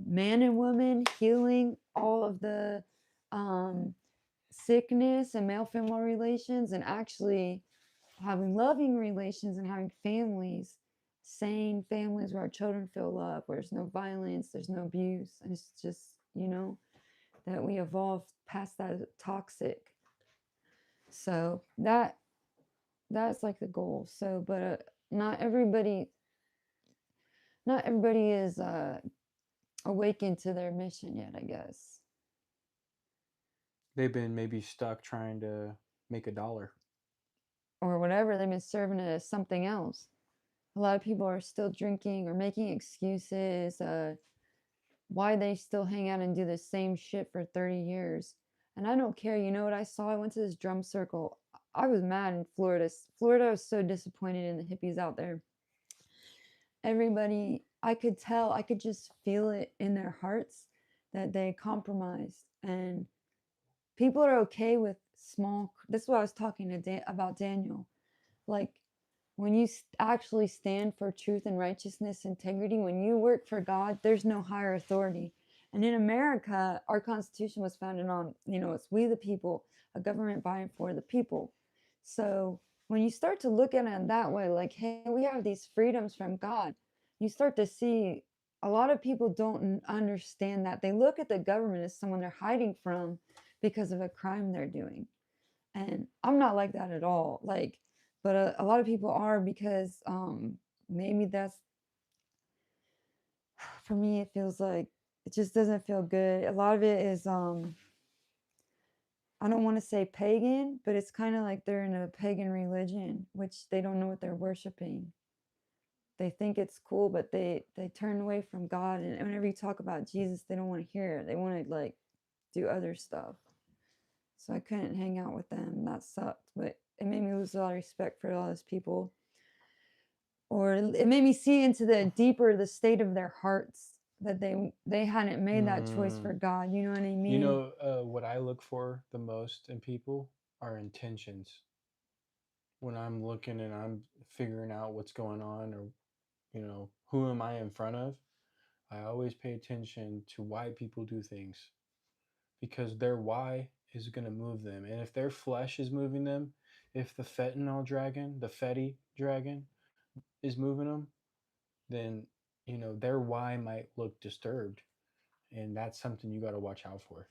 man and woman, healing all of the um, sickness and male female relations, and actually having loving relations and having families, sane families where our children feel love, where there's no violence, there's no abuse, and it's just that we evolve past that toxic. So that's like the goal. So, but not everybody, not everybody is awakened to their mission yet, I guess, They've been maybe stuck trying to make a dollar. or whatever. They've been serving it as something else. A lot of people are still drinking or making excuses. Why they still hang out and do the same shit for 30 years. And I don't care. You know what I saw? I went to this drum circle. I was mad in Florida. Florida was so disappointed in the hippies out there. Everybody, I could tell, I could just feel it in their hearts that they compromised. And people are okay with small. This is what I was talking to about Daniel. Like when you actually stand for truth and righteousness, integrity, when you work for God, there's no higher authority. And in America, our Constitution was founded on, it's we the people, a government by and for the people. So when you start to look at it that way, like, hey, we have these freedoms from God, you start to see a lot of people don't understand that. They look at the government as someone they're hiding from because of a crime they're doing. And I'm not like that at all. Like, but a lot of people are because maybe that's for me. It feels like it just doesn't feel good. A lot of it is I don't want to say pagan, but it's kind of like they're in a pagan religion, which they don't know what they're worshiping. They think it's cool, but they turn away from God. And whenever you talk about Jesus, they don't want to hear it. They want to like do other stuff. So I couldn't hang out with them. That sucked, but it made me lose a lot of respect for all those people. Or it made me see into the deeper the state of their hearts that they hadn't made that choice Mm. for God. You know what I You mean? know, what I look for the most in people are intentions. When I'm looking and I'm figuring out what's going on, or who am I in front of, I always pay attention to why people do things, because their why is going to move them. And if their flesh is moving them, if the fentanyl dragon, the fetty dragon is moving them, then their why might look disturbed, and that's something you got to watch out for.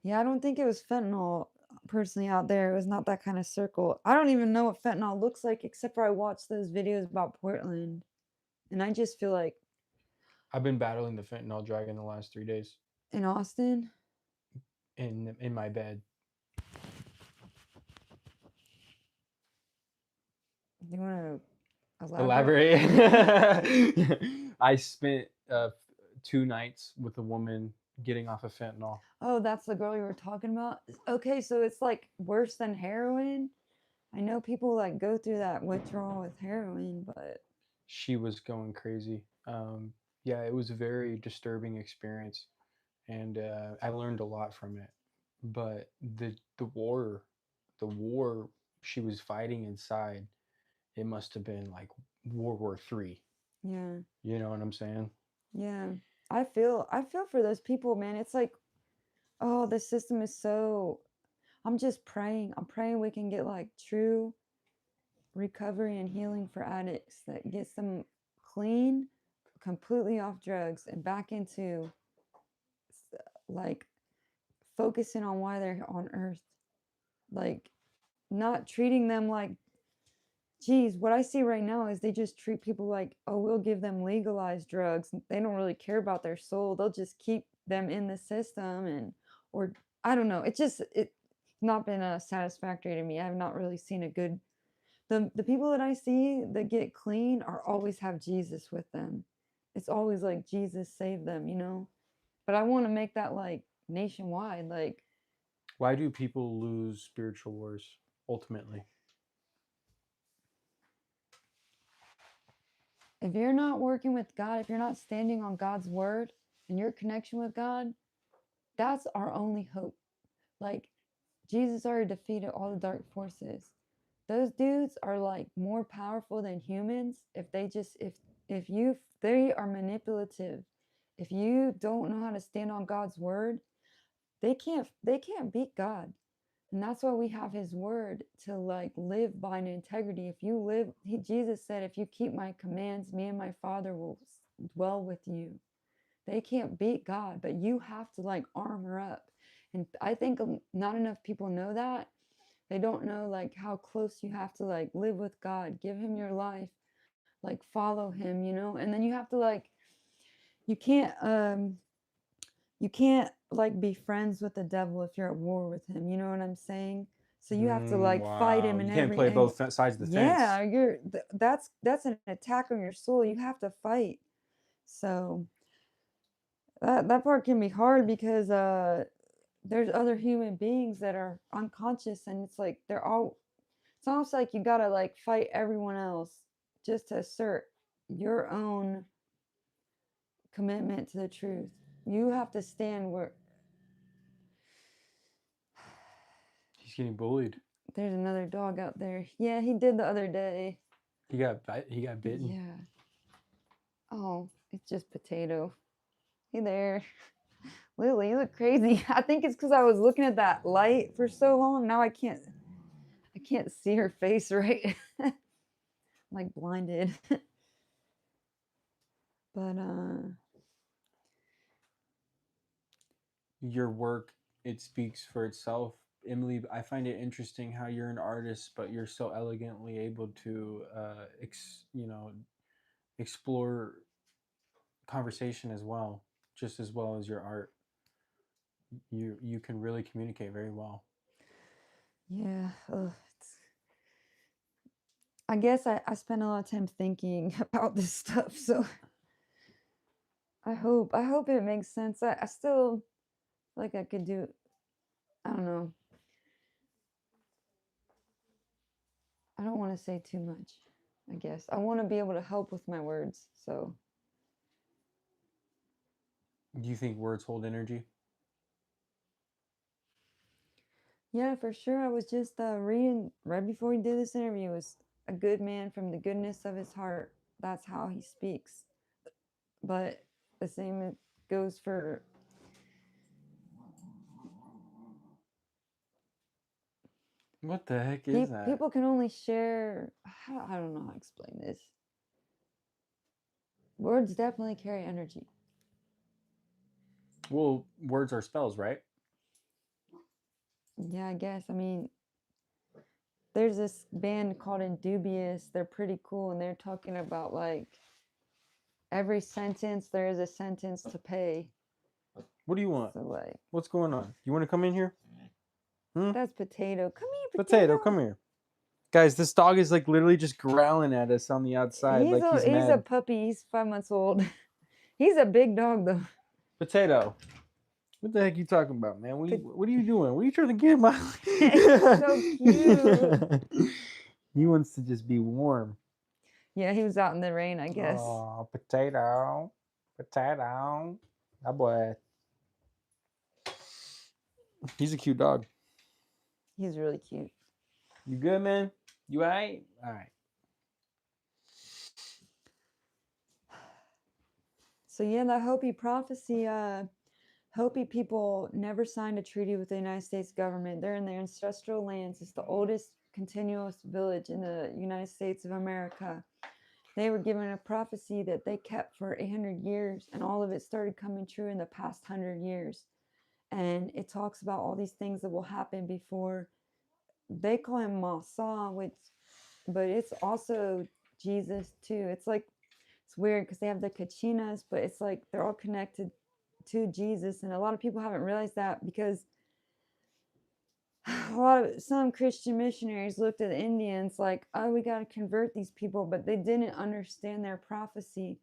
Yeah, I don't think it was fentanyl personally out there. It was not that kind of circle. I don't even know what fentanyl looks like except for I watched those videos about Portland. And I just feel like I've been battling the fentanyl dragon the last 3 days in Austin, in my bed. do you want to elaborate? Elaborate. I spent 2 nights with a woman getting off of fentanyl. Oh, that's the girl you were talking about? Okay, so it's like worse than heroin. I know people like go through that withdrawal with heroin, but She was going crazy. Yeah, it was a very disturbing experience, and I learned a lot from it. But the war she was fighting inside, it must have been like World War III. Yeah. You know what I'm saying? Yeah. I feel for those people, man. It's like, oh, the system is so I'm just praying. I'm praying we can get like true recovery and healing for addicts that gets them clean, completely off drugs and back into like focusing on why they're on earth. Like not treating them like, geez, what I see right now is they just treat people like, oh, we'll give them legalized drugs. They don't really care about their soul. They'll just keep them in the system and, or I don't know. It's not been satisfactory to me. I have not really seen a good, the people that I see that get clean are always have Jesus with them. It's always like Jesus saved them, you know? But I want to make that like nationwide. Like, Why do people lose spiritual wars ultimately? if you're not working with God, if you're not standing on God's word and your connection with God, that's our only hope. Like, Jesus already defeated all the dark forces. Those dudes are like more powerful than humans if they just if you they are manipulative. If you don't know how to stand on God's word, they can't beat God. And that's why we have his word to like live by an integrity. If you live, Jesus said, if you keep my commands, me and my Father will dwell with you. They can't beat God, but you have to like armor up. And I think not enough people know that. They don't know like how close you have to like live with God, give him your life, like follow him, you know? And then you have to like you can't you can't like be friends with the devil if you're at war with him, you know what I'm saying? So you have to like fight Wow. him in You can't every play angle. both sides of the fence. Yeah, that's an attack on your soul. You have to fight. So that part can be hard because there's other human beings that are unconscious and it's like it's almost like you gotta like fight everyone else just to assert your own commitment to the truth. You have to stand where He's getting bullied. there's another dog out there. Yeah, he did the other day. He got bitten. Yeah. Oh, it's just Potato. Hey there. Lily, you look crazy. I think it's because I was looking at that light for so long. Now I can't see her face right. I'm like blinded. But Your work, it speaks for itself. Emily, I find it interesting how you're an artist, but you're so elegantly able to, explore conversation as well, just as well as your art. You can really communicate very well. yeah, I guess I spend a lot of time thinking about this stuff. So I hope it makes sense. I still like I could do. I don't know. I don't want to say too much. I guess I want to be able to help with my words. So Do you think words hold energy? yeah, for sure. I was just reading right before we did this interview. Was a good man from the goodness of his heart. That's how he speaks. But the same goes for What the heck is that? people can only share. I don't know how to explain this. Words definitely carry energy. Well, words are spells, right? Yeah, I guess. I mean, there's this band called Indubious. They're pretty cool, and they're talking about like every sentence there is a sentence to pay. What do you want? So like What's going on? You want to come in here? Hmm? that's Potato. Come here, Potato, Potato. come here. Guys, this dog is like literally just growling at us on the outside like he's He's a mad. puppy. He's 5 months old. He's a big dog though. Potato, what the heck you talking about, man? Pot- What are you doing? What are you trying to get my? He's so cute. He wants to just be warm. Yeah, he was out in the rain, I guess. Oh, potato, potato. That boy, he's a cute dog. He's really cute. You good, man? You alright? All right. So yeah, the Hopi prophecy, Hopi people never signed a treaty with the United States government. They're in their ancestral lands. It's the oldest continuous village in the United States of America. They were given a prophecy that they kept for 800 years, and all of it started coming true in the past 100 years. And it talks about all these things that will happen before. They call him Masa, which, but it's also Jesus too. It's like, it's weird because they have the Kachinas, but it's like they're all connected to Jesus. And a lot of people haven't realized that because some Christian missionaries looked at the Indians like, oh, we got to convert these people, but they didn't understand their prophecy.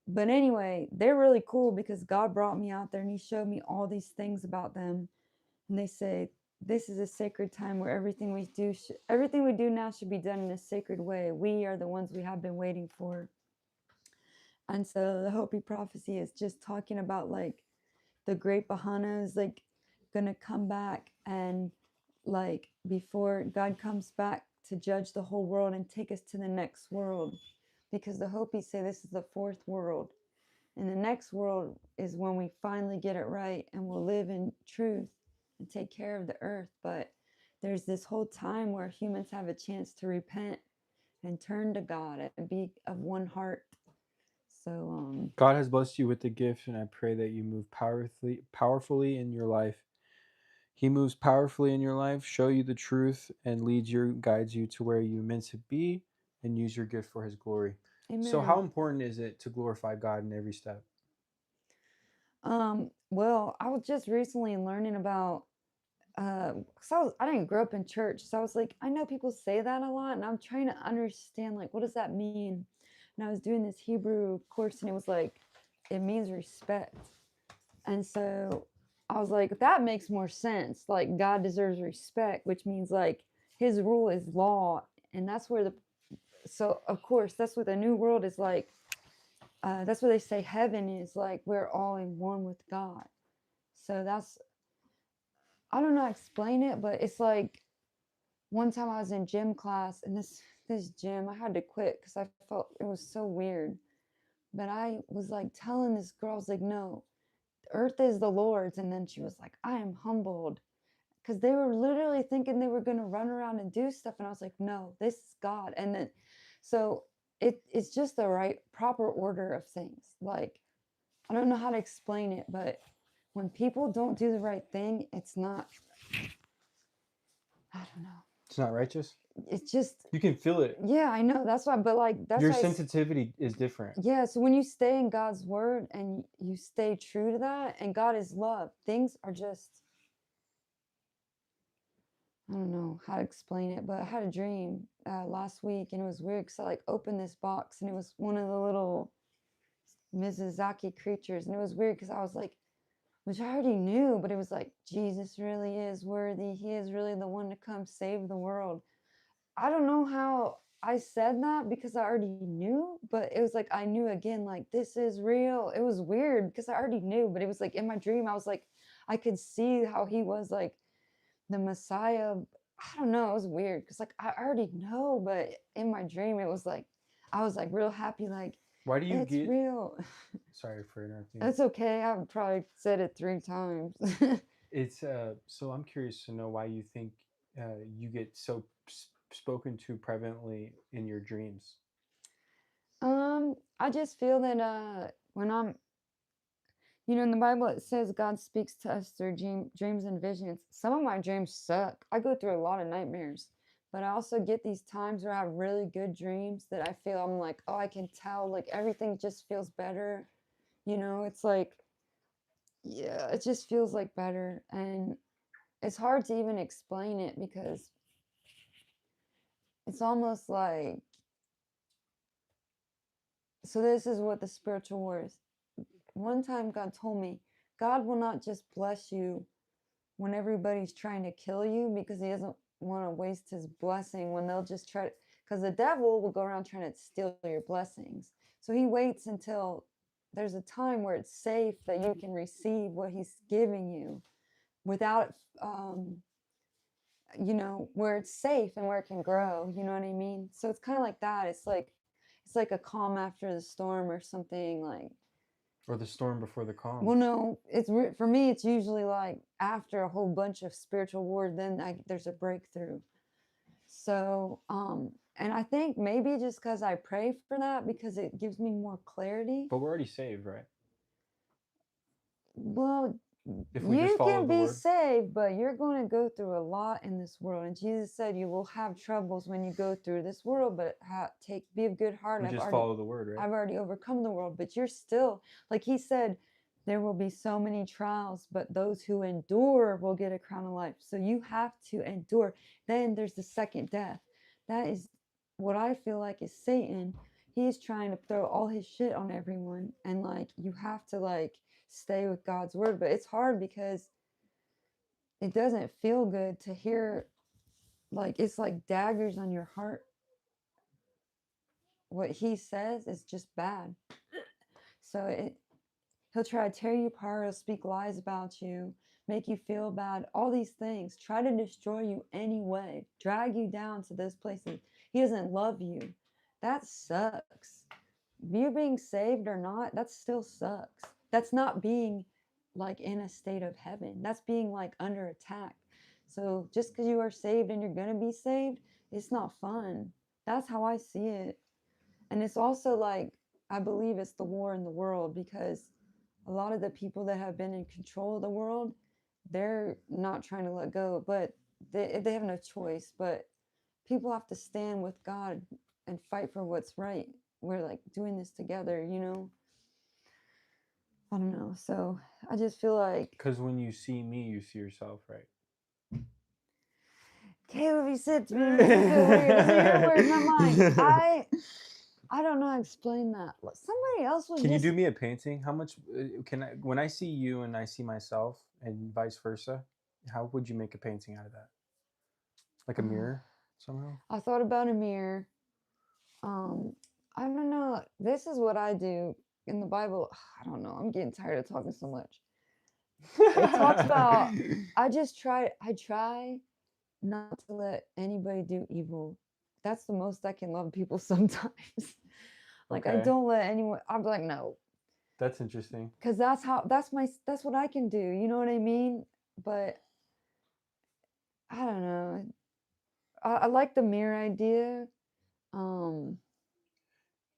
But anyway, they're really cool because God brought me out there and he showed me all these things about them. And they say, this is a sacred time where everything we do now should be done in a sacred way. We are the ones we have been waiting for. And so the Hopi prophecy is just talking about like the great Bahana is like gonna come back, and like before God comes back to judge the whole world and take us to the next world, because the Hopis say this is the fourth world, and the next world is when we finally get it right and we'll live in truth and take care of the earth. But there's this whole time where humans have a chance to repent and turn to God and be of one heart. So God has blessed you with the gift, and I pray that you move powerfully in your life. He moves powerfully in your life, show you the truth, and guides you to where you're meant to be, and use your gift for His glory. So, how amen. important is it to glorify God in every step? Well, I was just recently learning about I didn't grow up in church, so I was like, I know people say that a lot, and I'm trying to understand like what does that mean. And I was doing this Hebrew course, and it was like it means respect. And so I was like, that makes more sense. Like God deserves respect, which means like his rule is law, and that's where the so of course that's what the new world is like. That's what they say heaven is like. We're all in one with God. So that's, I don't know how to explain it, but it's like one time I was in gym class, and this gym I had to quit because I felt it was so weird. But I was like telling this girl, I was like, no, the earth is the Lord's. And then she was like, I am humbled, because they were literally thinking they were going to run around and do stuff. And I was like, no, this is God. And then, so it's just the right, proper order of things. Like, I don't know how to explain it, but when people don't do the right thing, it's not, I don't know. It's not righteous. It's just, You can feel it. yeah, I know. That's why, but like, that's Your why, sensitivity is different. yeah. So when you stay in God's word and you stay true to that, and God is love, things are just, I don't know how to explain it, but I had a dream last week, and it was weird because I like opened this box, and it was one of the little Mizuzaki creatures, and it was weird because I was like, which I already knew, but it was like, Jesus really is worthy. He is really the one to come save the world. I don't know how I said that because I already knew, but it was like I knew again, like this is real. It was weird because I already knew, but it was like in my dream, I was like, I could see how he was like the Messiah. I don't know. It was weird because like I already know, but in my dream, it was like I was like real happy, like Why do you it's get? real. Sorry for interrupting. It's okay. I've probably said it 3 times. It's so I'm curious to know why you think you get so spoken to prevalently in your dreams. I just feel that when I'm, in the Bible it says God speaks to us through dreams and visions. Some of my dreams suck. I go through a lot of nightmares, but I also get these times where I have really good dreams that I feel I'm like, oh, I can tell, like everything just feels better. It's like, yeah, it just feels like better, and it's hard to even explain it because it's almost like, so this is what the spiritual war is. One time God told me, God will not just bless you when everybody's trying to kill you, because he doesn't want to waste his blessing when they'll just try to, because the devil will go around trying to steal your blessings. So he waits until there's a time where it's safe that you can receive what he's giving you without, where it's safe and where it can grow. You know what I mean? So it's kind of like that. It's like it's like a calm after the storm or something like. Or the storm before the calm. Well, no, for me. It's usually like after a whole bunch of spiritual war, then there's a breakthrough. So, and I think maybe just because I pray for that because it gives me more clarity. But we're already saved, right? Well, If we just you follow can the be word. saved, but you're going to go through a lot in this world. And Jesus said you will have troubles when you go through this world, but be of good heart. We And just follow the word, right? I've already overcome the world, but you're still, like he said, there will be so many trials, but those who endure will get a crown of life. So you have to endure. Then there's the second death. That is what I feel like is Satan. He's trying to throw all his shit on everyone. And like, you have to like stay with God's word. But it's hard because it doesn't feel good to hear, like, it's like daggers on your heart. What he says is just bad. So he'll try to tear you apart. He'll speak lies about you, make you feel bad, all these things, try to destroy you anyway, drag you down to those places. He doesn't love you. That sucks. You being saved or not, that still sucks. That's not being like in a state of heaven. That's being like under attack. So just because you are saved and you're going to be saved, it's not fun. That's how I see it. And it's also like, I believe it's the war in the world because a lot of the people that have been in control of the world, they're not trying to let go, but they have no choice. But people have to stand with God and fight for what's right. We're like doing this together, you know? I don't know. So I just feel like. Because when you see me, you see yourself, right? Caleb, you said to me, it makes me feel weird. Those are your words, not mine. I don't know how to explain that. Somebody else was. Can you do me a painting? How much can I? When I see you and I see myself, and vice versa, how would you make a painting out of that? Like a mirror somehow? I thought about a mirror. I don't know. This is what I do in the Bible. I don't know. I'm getting tired of talking so much. It talks about. I try not to let anybody do evil. That's the most I can love people sometimes. Like I don't let anyone. I'm like, no. That's interesting. Because that's what I can do. You know what I mean? But I don't know. I like the mirror idea.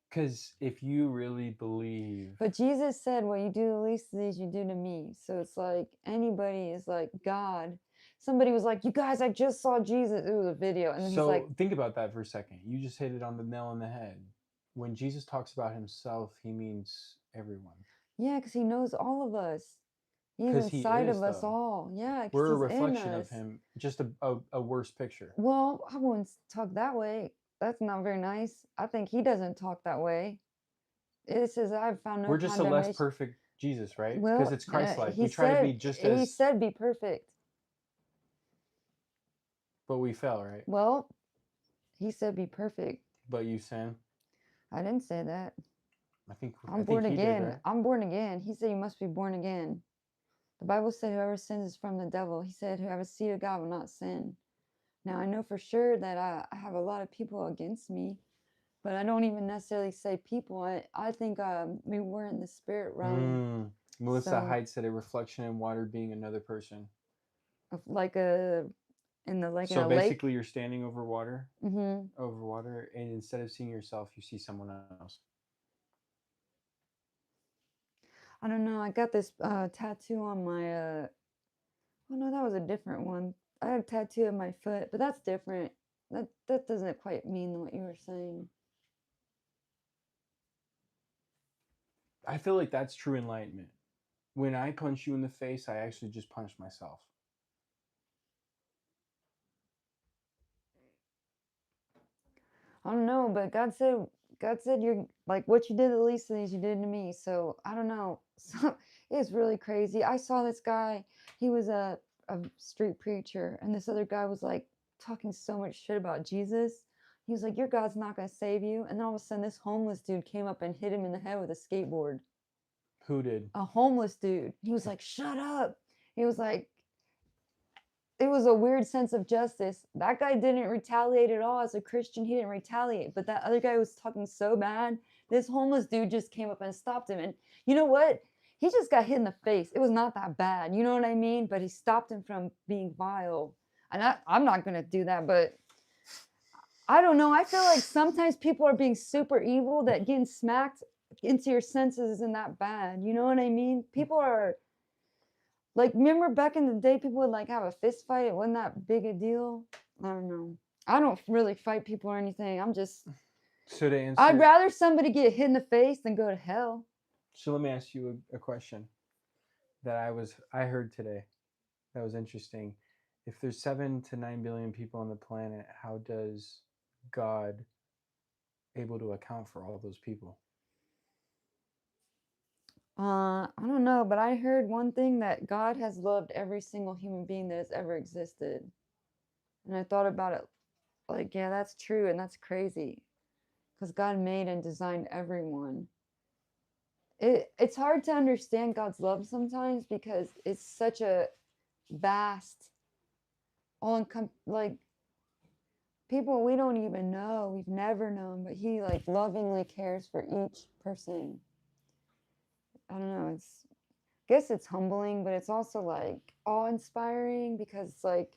Because if you really believe. But Jesus said, what you do the least of these, you do to me. So it's like anybody is like God. Somebody was like, you guys, I just saw Jesus. It was a video. And then he's like, think about that for a second. You just hit it on the nail on the head. When Jesus talks about himself, he means everyone. Yeah, because he knows all of us. He's inside of us all. Yeah, we're a reflection of him. Just a worse picture. Well, I wouldn't talk that way. That's not very nice. I think he doesn't talk that way. It says, I've found no. We're just a less perfect Jesus, right? Well, because it's Christ-like. We try to be just as. He said, be perfect. But we fell, right? Well, he said, be perfect. But you sin. I didn't say that. I'm born again. Did, right? I'm born again. He said you must be born again. The Bible said whoever sins is from the devil. He said whoever seed of God will not sin. Now I know for sure that I have a lot of people against me, but I don't even necessarily say people. I think we were in the spirit realm. Melissa Hyde said a reflection in water being another person. Like a in the like. So basically, lake? You're standing over water. Mm-hmm. Over water, and instead of seeing yourself, you see someone else. I don't know. I got this tattoo on my. Oh no, that was a different one. I had a tattoo on my foot, but that's different. That doesn't quite mean what you were saying. I feel like that's true enlightenment. When I punch you in the face, I actually just punch myself. I don't know, but God said you're like what you did the least of these you did to me. So I don't know. So it's really crazy. I saw this guy. He was a street preacher, and this other guy was like talking so much shit about Jesus. He was like, "Your God's not gonna save you." And then all of a sudden, this homeless dude came up and hit him in the head with a skateboard. Who did? A homeless dude. He was like, "Shut up." He was like, it was a weird sense of justice. That guy didn't retaliate at all. As a Christian, he didn't retaliate. But that other guy was talking so bad. This homeless dude just came up and stopped him. And you know what? He just got hit in the face. It was not that bad. You know what I mean? But he stopped him from being vile. And I'm not going to do that. But I don't know. I feel like sometimes people are being super evil that getting smacked into your senses isn't that bad. You know what I mean? People are like, remember back in the day, people would like have a fist fight. It wasn't that big a deal. I don't know. I don't really fight people or anything. I'm just, So to I'd answer, rather somebody get hit in the face than go to hell. so let me ask you a question that I heard today that was interesting. If there's 7 to 9 billion people on the planet, how does God able to account for all those people? I don't know, but I heard one thing that God has loved every single human being that has ever existed. And I thought about it like, yeah, that's true and that's crazy. Because God made and designed everyone. It's hard to understand God's love sometimes because it's such a vast, like people we don't even know, we've never known, but He like lovingly cares for each person. I don't know. I guess it's humbling, but it's also like awe-inspiring because it's like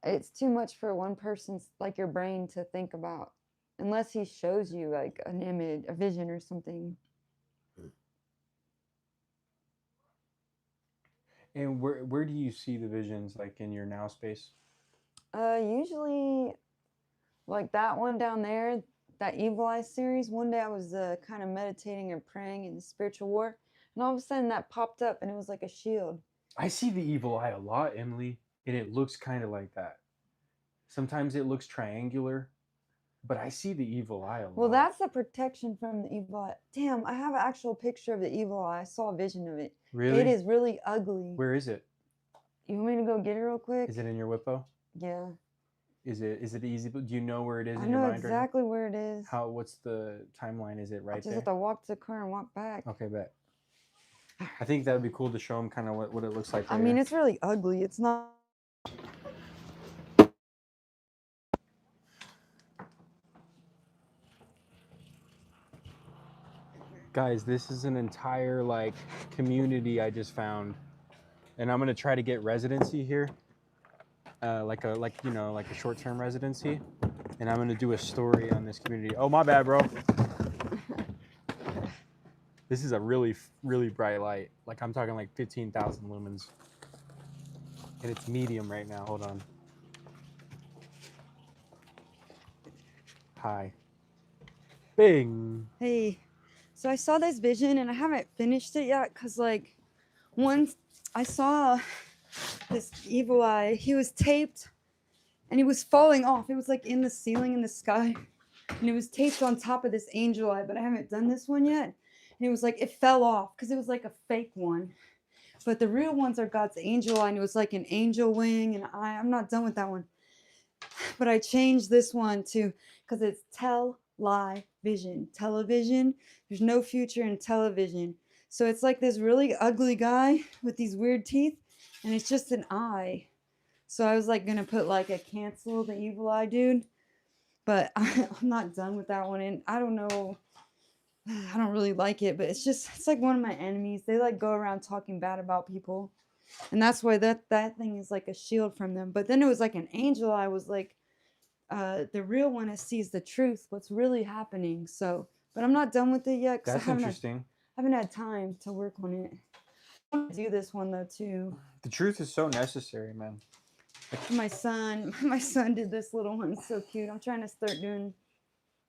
it's too much for one person's like your brain to think about unless He shows you like an image, a vision, or something. And where do you see the visions, like in your now space? Usually like that one down there, that Evil Eye series. One day I was kind of meditating and praying in the spiritual war, and all of a sudden that popped up, and it was like a shield. I see the evil eye a lot, Emily, and it looks kind of like that. Sometimes it looks triangular, but I see the evil eye a lot. Well, that's the protection from the evil eye. Damn, I have an actual picture of the evil eye. I saw a vision of it. Really? It is really ugly. Where is it? You want me to go get it real quick? Is it in your Whippo? Yeah. Is it easy? Do you know where it is I in your know mind right now? exactly where it is. What's the timeline? Is it I right just there? have to walk to the car and walk back. Okay, bet. I think that would be cool to show them kind of what it looks like. I mean, it's really ugly. It's not. Guys, this is an entire like community I just found, and I'm gonna try to get residency here, like a short-term residency, and I'm gonna do a story on this community. Oh, my bad, bro. This is a really, really bright light. Like I'm talking like 15,000 lumens, and it's medium right now. Hold on. Hi. Bing. Hey, so I saw this vision and I haven't finished it yet because, like, once I saw this evil eye, he was taped and he was falling off. It was like in the ceiling in the sky, and it was taped on top of this angel eye, but I haven't done this one yet. And it was like it fell off because it was like a fake one. But the real ones are God's angel eye, and it was like an angel wing and eye. I'm not done with that one. But I changed this one to because it's vision. Television. There's no future in television. So it's like this really ugly guy with these weird teeth, and it's just an eye. So I was like gonna put like a cancel the evil eye dude, but I'm not done with that one. And I don't know. I don't really like it, but it's like one of my enemies. They like go around talking bad about people, and that's why that thing is like a shield from them. But then it was like an angel eye was like the real one sees the truth, what's really happening. So, but I'm not done with it yet because That's interesting. I haven't had time to work on it. I want to do this one though too. The truth is so necessary, man. My son did this little one. It's so cute. I'm trying to start doing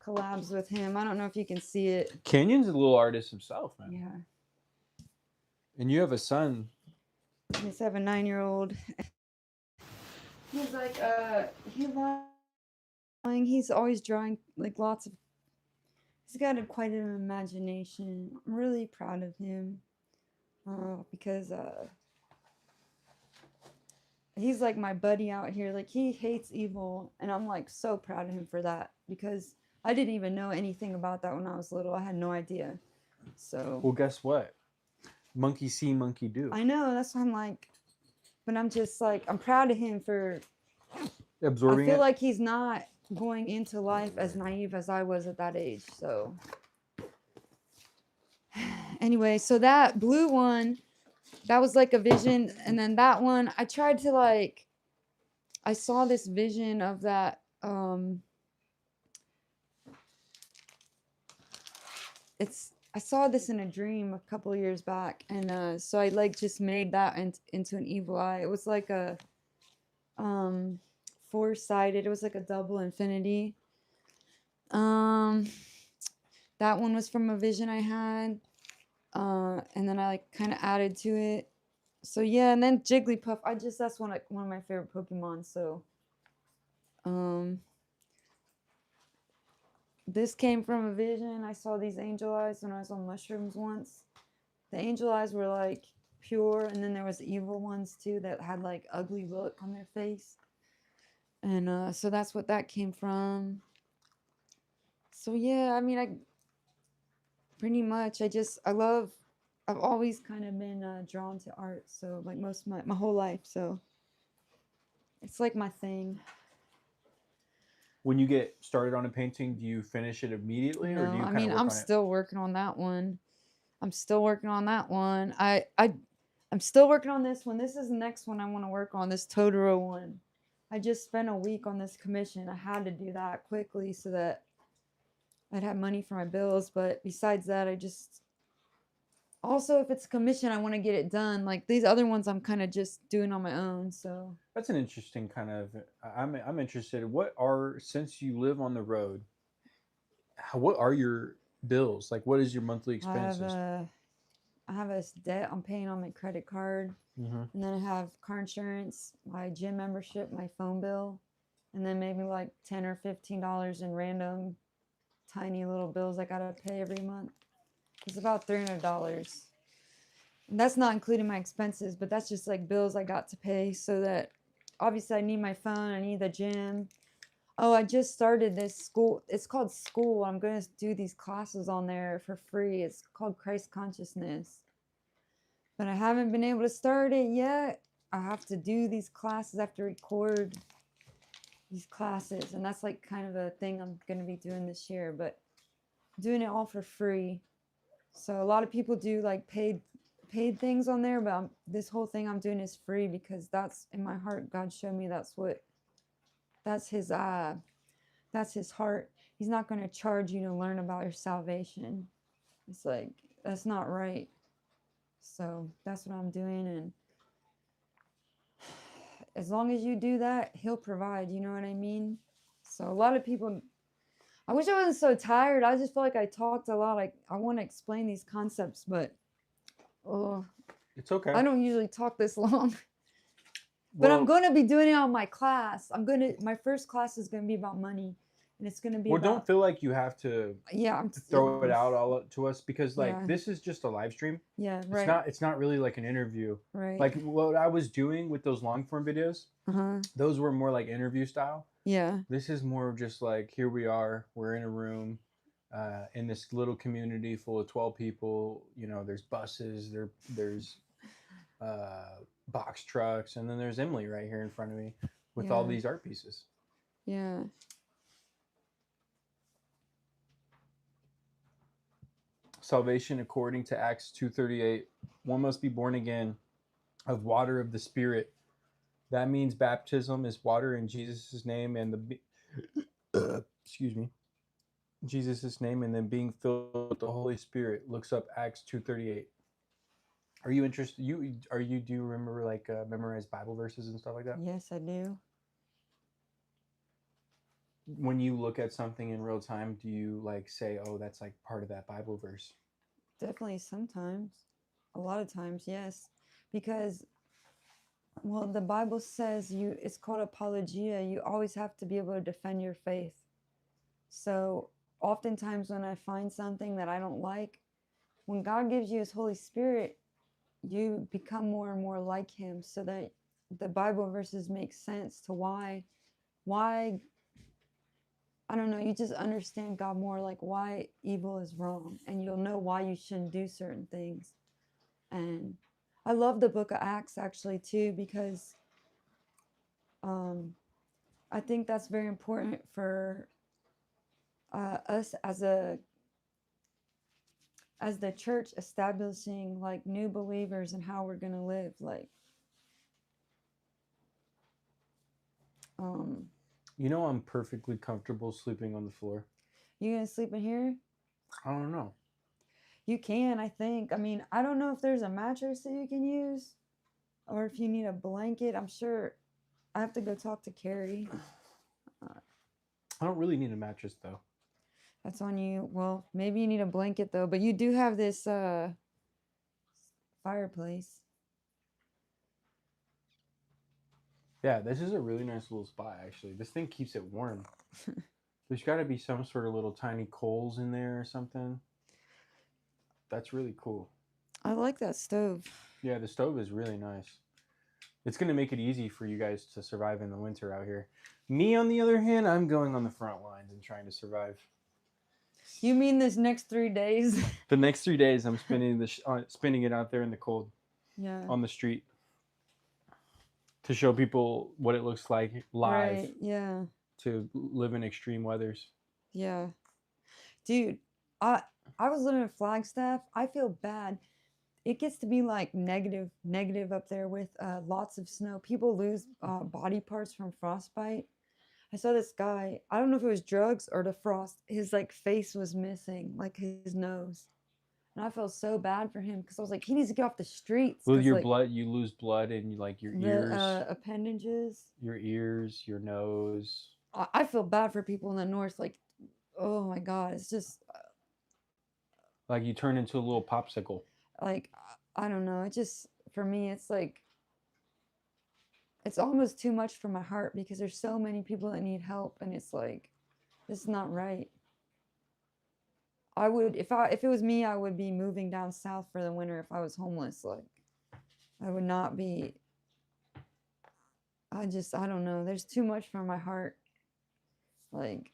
collabs with him. I don't know if you can see it. Canyon's a little artist himself, man. Yeah. And you have a son. I just have a 9-year-old. He's like he's always drawing like lots of. He's got quite an imagination. I'm really proud of him because he's like my buddy out here. Like he hates evil, and I'm like so proud of him for that because I didn't even know anything about that when I was little. I had no idea. So Well, guess what? Monkey see, monkey do. I know. That's why I'm like, but I'm just like, I'm proud of him for, I Absorbing feel it. like he's not going into life as naive as I was at that age. So anyway, so that blue one, that was like a vision. And then that one, I tried to like, I saw this vision of that. I saw this in a dream a couple of years back, and so I like just made that into an evil eye. It was like a um four-sided. It was like a double infinity. Um, that one was from a vision I had, and then I like kind of added to it. So yeah, and then Jigglypuff. That's one of my favorite Pokemon. So um, this came from a vision. I saw these angel eyes when I was on mushrooms once. The angel eyes were like pure, and then there was evil ones too that had like ugly look on their face. And so that's what that came from. So yeah, I mean, I pretty much I've always kind of been drawn to art, so like most of my whole life, so it's like my thing. When you get started on a painting, do you finish it immediately, or do No, you I kind of mean, work I'm on it? still working on that one. I'm still working on that one. I'm still working on this one. This is the next one I want to work on, this Totoro one. I just spent a week on this commission. I had to do that quickly so that I'd have money for my bills. But besides that, I just also, if it's a commission, I want to get it done. Like these other ones, I'm kind of just doing on my own. So That's an interesting kind of. I'm interested. What are, since you live on the road, what are your bills? Like, what is your monthly I have expenses? a I have a debt I'm paying on my credit card, Hmm. and then I have car insurance, my gym membership, my phone bill, and then maybe like $10 or $15 in random tiny little bills I gotta pay every month. It's about $300. And that's not including my expenses, but that's just like bills I got to pay so that obviously I need my phone, I need the gym. Oh, I just started this school. It's called school. I'm going to do these classes on there for free. It's called Christ Consciousness. But I haven't been able to start it yet. I have to do these classes. I have to record these classes. And that's like kind of a thing I'm going to be doing this year, but doing it all for free. So a lot of people do like paid things on there, but this whole thing I'm doing is free because that's in my heart. God showed me that's his that's his heart. He's not going to charge you to learn about your salvation. It's like that's not right. So that's what I'm doing, and as long as you do that, he'll provide, you know what I mean? So a lot of people, I wish I wasn't so tired. I just feel like I talked a lot. I want to explain these concepts, but oh, It's okay. I don't usually talk this long. But I'm Well, going to be doing it on my class. My first class is going to be about money, and it's going to be well, don't about, feel like you have to yeah, throw it out all to us, because like yeah, this is just a live stream. yeah, It's right, not. It's not really like an interview. right. Like what I was doing with those long form videos, Uh-huh. those were more like interview style. Yeah. This is more of just like, here we are. We're in a room. In this little community full of 12 people, there's buses, there's box trucks, and then there's Emily right here in front of me with all Yeah. these art pieces. Yeah. Salvation according to Acts 2:38, one must be born again of water of the Spirit. That means baptism is water in Jesus' name, and excuse me, Jesus' name, and then being filled with the Holy Spirit. Looks up Acts 2:38. Are you interested? Do you remember like memorize Bible verses and stuff like that? Yes, I do. When you look at something in real time, do you like say, "Oh, that's like part of that Bible verse"? Definitely sometimes. A lot of times, yes. Because well, the Bible says it's called apologia. You always have to be able to defend your faith. So, oftentimes when I find something that I don't like, when God gives you his Holy Spirit, you become more and more like him so that the Bible verses make sense to why I don't know, you just understand God more, like why evil is wrong, and you'll know why you shouldn't do certain things. And I love the book of Acts actually too, because um, I think that's very important for us as the church, establishing like new believers and how we're gonna live. Like, um, You know, I'm perfectly comfortable sleeping on the floor. you gonna sleep in here? I don't know. You can, I think. I mean, I don't know if there's a mattress that you can use, or if you need a blanket. I'm sure. I have to go talk to Carrie. I don't really need a mattress though. That's on you. Well, maybe you need a blanket though, but you do have this fireplace. Yeah, this is a really nice little spot actually. This thing keeps it warm. There's got to be some sort of little tiny coals in there or something. That's really cool. I like that stove. Yeah, the stove is really nice. It's going to make it easy for you guys to survive in the winter out here. Me, on the other hand, I'm going on the front lines and trying to survive. You mean this next 3 days? The next 3 days, I'm spinning it out there in the cold Yeah. on the street to show people what it looks like live. Right. Yeah. To live in extreme weathers. Yeah. Dude, I was living in Flagstaff. I feel bad. It gets to be like negative up there with lots of snow. People lose body parts from frostbite. I saw this guy. I don't know if it was drugs or the frost. His like face was missing, like his nose, and I felt so bad for him because I was like, he needs to get off the streets. Well, 'Cause, your like, blood, you lose blood in like your the ears, appendages. your nose. I feel bad for people in the north. Like, oh my god, it's just Like you turn into a little popsicle. like I don't know. It just for me, it's like it's almost too much for my heart because there's so many people that need help, and it's like this is not right. I would if it was me, I would be moving down south for the winter if I was homeless. Like I would not be. I don't know. There's too much for my heart. Like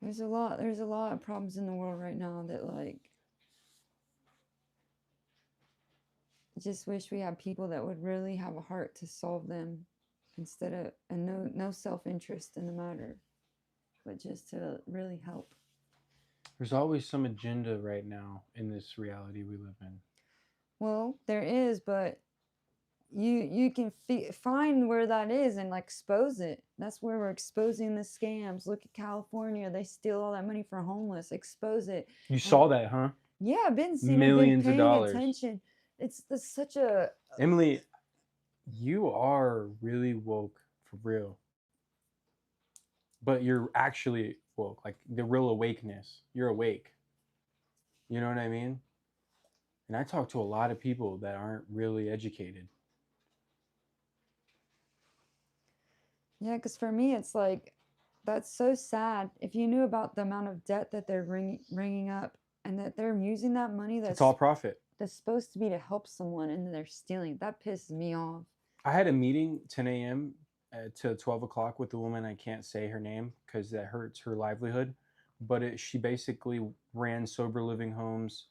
there's a lot of problems in the world right now that like I just wish we had people that would really have a heart to solve them instead of and no self-interest in the matter, but just to really help. There's always some agenda right now in this reality we live in. Well, there is, but you can find where that is and like expose it. That's where we're exposing the scams. Look at California; they steal all that money for homeless. Expose it. You saw that, huh? Yeah, I've been seeing. Millions I've of been paying dollars. attention. It's such a Emily, you are really woke for real. But you're actually woke, like the real awakeness. You're awake. You know what I mean? And I talk to a lot of people that aren't really educated. yeah. Because for me, it's like that's so sad. If you knew about the amount of debt that they're ringing up, and that they're using that money It's all profit. that's supposed to be to help someone, and then they're stealing. That pisses me off. I had a meeting 10 a.m. To 12 o'clock with a woman. I can't say her name because that hurts her livelihood. But she basically ran sober living homes.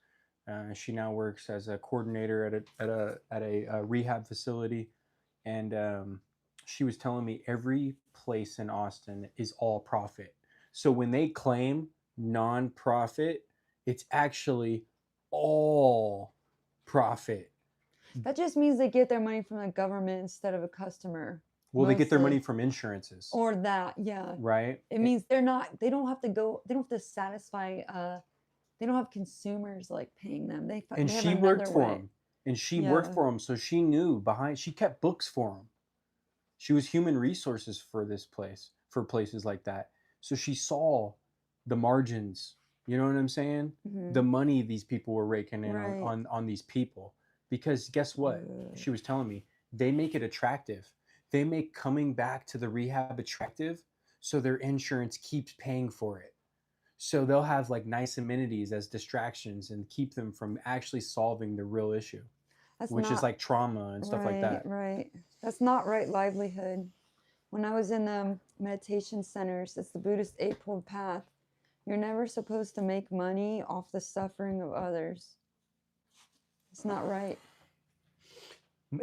She now works as a coordinator at a rehab facility, and she was telling me every place in Austin is all profit. So when they claim non-profit, it's actually all profit. That just means they get their money from the government instead of a customer. Well, they get their Mostly. money from insurances, Or that, yeah. right? It means they don't have to satisfy, they don't have consumers like paying them. And they have she worked another for way. them, and she Yeah. worked for them, so she knew she kept books for them. She was human resources for this place, for places like that. So she saw the margins. You know what I'm saying? Mhm. The money these people were raking in Right. on these people. Because guess what? Ugh. She was telling me they make it attractive. They make coming back to the rehab attractive, so their insurance keeps paying for it. So they'll have like nice amenities as distractions and keep them from actually solving the real issue, That's which is not like trauma and stuff like that. right. That's not right livelihood. When I was in the meditation centers, it's the Buddhist Eightfold Path. You're never supposed to make money off the suffering of others. It's not right.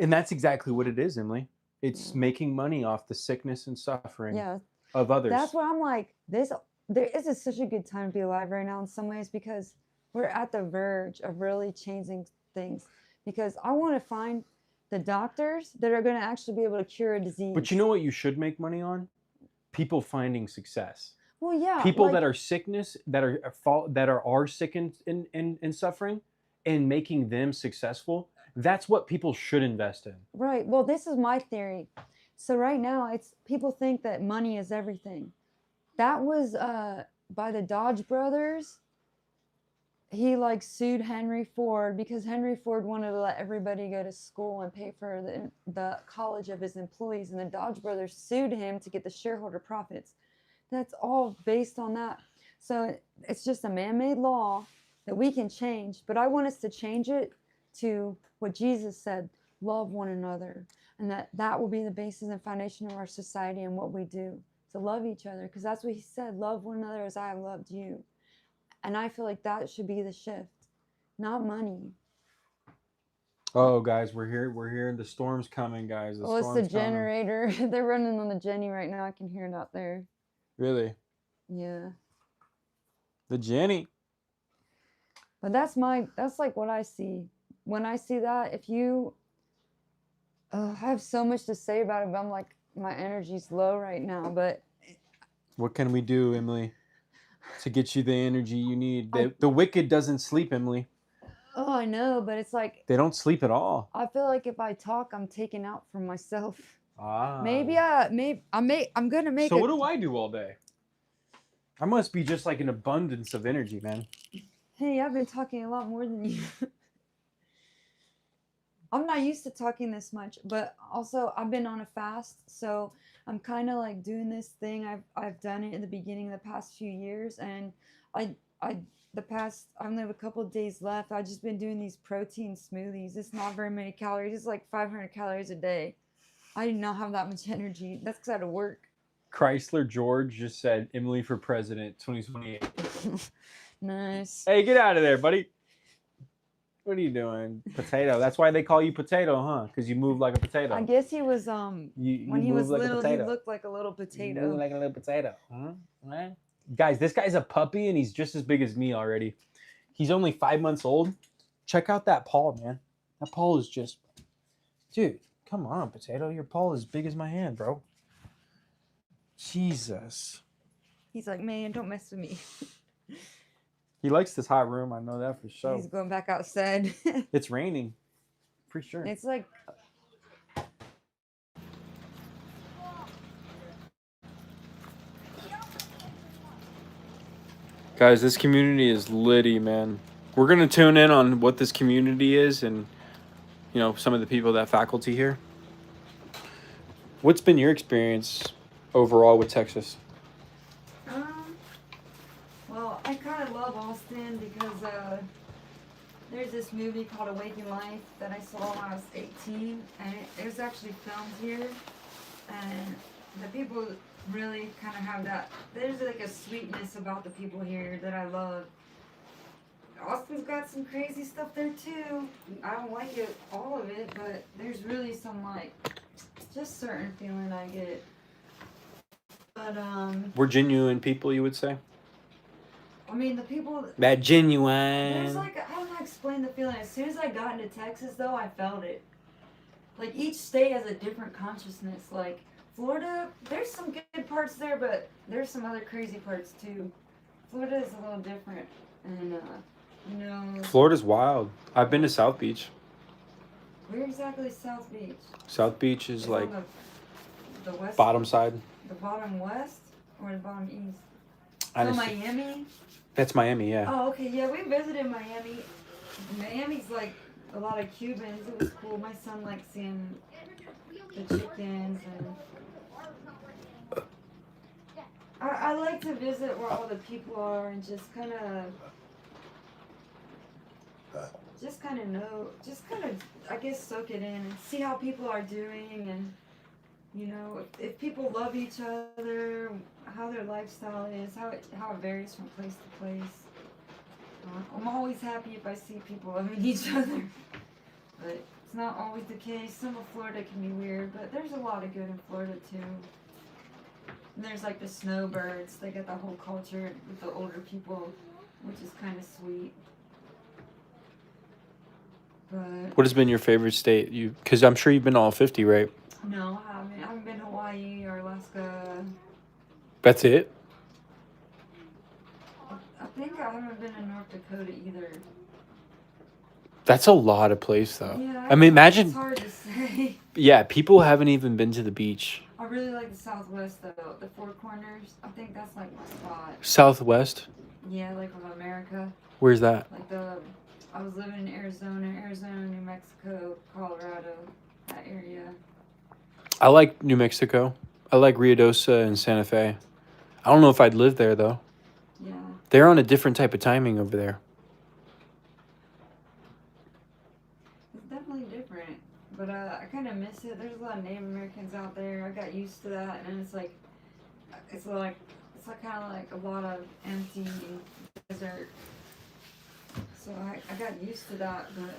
And that's exactly what it is, Emily. It's Yeah. making money off the sickness and suffering Yeah. of others. That's why I'm like, this is such a good time to be alive right now in some ways, because we're at the verge of really changing things. Because I want to find the doctors that are going to actually be able to cure a disease. But you know what you should make money on? People finding success. Well, yeah. People that are sickness, that are sick and suffering, and making them successful. That's what people should invest in. Right. Well, this is my theory. So right now, it's people think that money is everything. That was by the Dodge brothers. He like sued Henry Ford because Henry Ford wanted to let everybody go to school and pay for the college of his employees, and the Dodge brothers sued him to get the shareholder profits. That's all based on that. So it's just a man-made law that we can change, but I want us to change it to what Jesus said: love one another, and that will be the basis and foundation of our society and what we do, to love each other, because that's what he said: love one another as I have loved you. And I feel like that should be the shift, not money. Oh, guys, we're here. The storm's coming, guys. Well, it's the generator. They're running on the Jenny right now. I can hear it out there. Really? Yeah. The Jenny. But that's like what I see. When I see that, if you, I have so much to say about it, but I'm like, my energy's low right now. But what can we do, Emily, to get you the energy you need? The wicked doesn't sleep, Emily. Oh, I know, but it's like they don't sleep at all. I feel like if I talk, I'm taking out from myself. Ah. I'm gonna make. So what do I do all day? I must be just like an abundance of energy, man. Hey, I've been talking a lot more than you. I'm not used to talking this much, but also I've been on a fast, so I'm kind of like doing this thing. I've done it in the beginning of the past few years, and I only have a couple of days left. I've just been doing these protein smoothies. It's not very many calories. It's like 500 calories a day. I do not have that much energy. That's because I had to work. Chrysler George just said Emily for president 2028. Nice. Hey, get out of there, buddy. What are you doing? Potato. That's why they call you potato, huh? Because you move like a potato. I guess he was when he was like little, he looked like a little potato. You move like a little potato. Huh? Guys, this guy's a puppy and he's just as big as me already. He's only 5 months old. Check out that paw, man. That paw is just, dude, come on, potato. Your paw is as big as my hand, bro. Jesus. He's like, man, don't mess with me. He likes this hot room. I know that for sure. He's going back outside. It's raining. For sure. It's like... Guys, this community is litty, man. We're going to tune in on what this community is and, you know, some of the people, that faculty here. What's been your experience overall with Texas? Well, I kind of love Austin because there's this movie called Awaken Life that I saw when I was 18, and it was actually filmed here, and the people really kind of have that, there's like a sweetness about the people here that I love. Austin's got some crazy stuff there too. I don't like it, all of it, but there's really some like, just certain feeling I get. But we're genuine people, you would say? I mean, the people that genuine. There's like, I don't know how to explain the feeling. As soon as I got into Texas though, I felt it. Like each state has a different consciousness. Like Florida, there's some good parts there, but there's some other crazy parts too. Florida is a little different, and you know. Florida's wild. I've been to South Beach. Where exactly is South Beach? South Beach is like on the west bottom side. The bottom west or the bottom east? Honestly, Miami? That's Miami, yeah. Oh, okay. Yeah, we visited Miami. Miami's like a lot of Cubans. It was cool. My son liked seeing the chickens, and I like to visit where all the people are and just kind of know, I guess, soak it in and see how people are doing, and you know, if people love each other, how their lifestyle is, how it varies from place to place. I'm always happy if I see people loving each other, but it's not always the case. Some of Florida can be weird, but there's a lot of good in Florida too. And there's like the snowbirds. They got the whole culture with the older people, which is kind of sweet. But What has been your favorite state? Because I'm sure you've been to all 50, right? no, I haven't been to Hawaii or Alaska. That's it? I think I haven't been to North Dakota either. That's a lot of place, though. Yeah, I mean, it's imagine. hard to say. Yeah, people haven't even been to the beach. I really like the Southwest though. The Four Corners. I think that's like my spot. Southwest? Yeah, like of America. Where's that? Like I was living in Arizona, New Mexico, Colorado, that area. I like New Mexico. I like Ruidosa and Santa Fe. I don't know if I'd live there, though. Yeah. They're on a different type of timing over there. It's definitely different, but I kind of miss it. There's a lot of Native Americans out there. I got used to that, and it's like kind of like a lot of empty desert. So I got used to that, but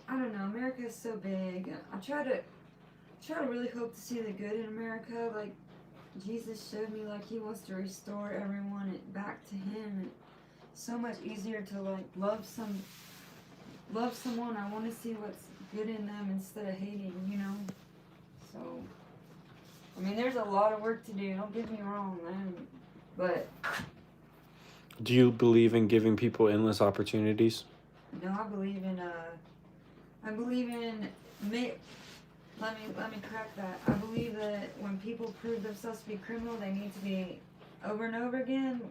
I don't know. America is so big. I try to really hope to see the good in America. Like Jesus showed me, like He wants to restore everyone back to Him. It's so much easier to like love someone. I want to see what's good in them instead of hating. You know. So I mean, there's a lot of work to do. Don't get me wrong, man. But Do you believe in giving people endless opportunities? no, I believe in let me correct that. I believe that when people prove themselves to be criminal, they need to be over and over again.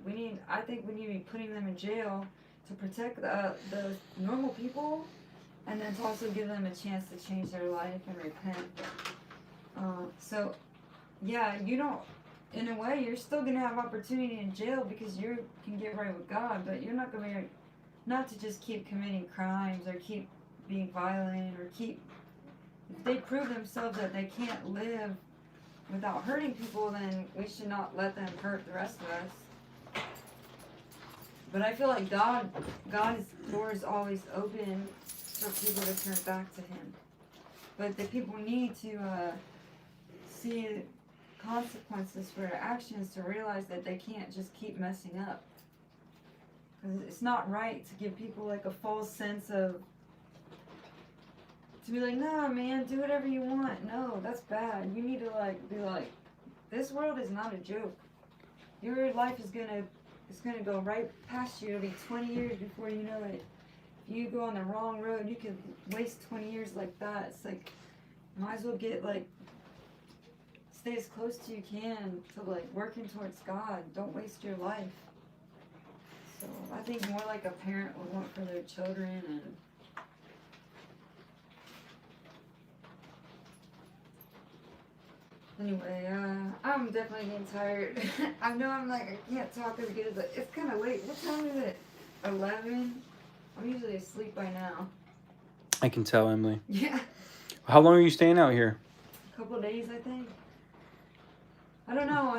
I think we need to be putting them in jail to protect the normal people, and then to also give them a chance to change their life and repent. So, yeah, you don't. In a way, you're still gonna have opportunity in jail because you can get right with God, but you're not gonna be not to just keep committing crimes or keep being violent or keep. If they prove themselves that they can't live without hurting people, then we should not let them hurt the rest of us. But I feel like God's door is always open for people to turn back to Him. But the people need to see consequences for their actions to realize that they can't just keep messing up. Because it's not right to give people like a false sense of, to be like, nah, man, do whatever you want. No, that's bad. You need to like be like, this world is not a joke. Your life is gonna go right past you. It'll be 20 years before you know it. If you go on the wrong road, you could waste 20 years like that. It's like, might as well get like, stay as close to you can to like working towards God. Don't waste your life. So I think more like a parent would want for their children. And anyway, I'm definitely getting tired. I know I can't talk as good as it's kind of late. What time is it? 11? I'm usually asleep by now. I can tell, Emily. Yeah. How long are you staying out here? A couple of days, I think. I don't know.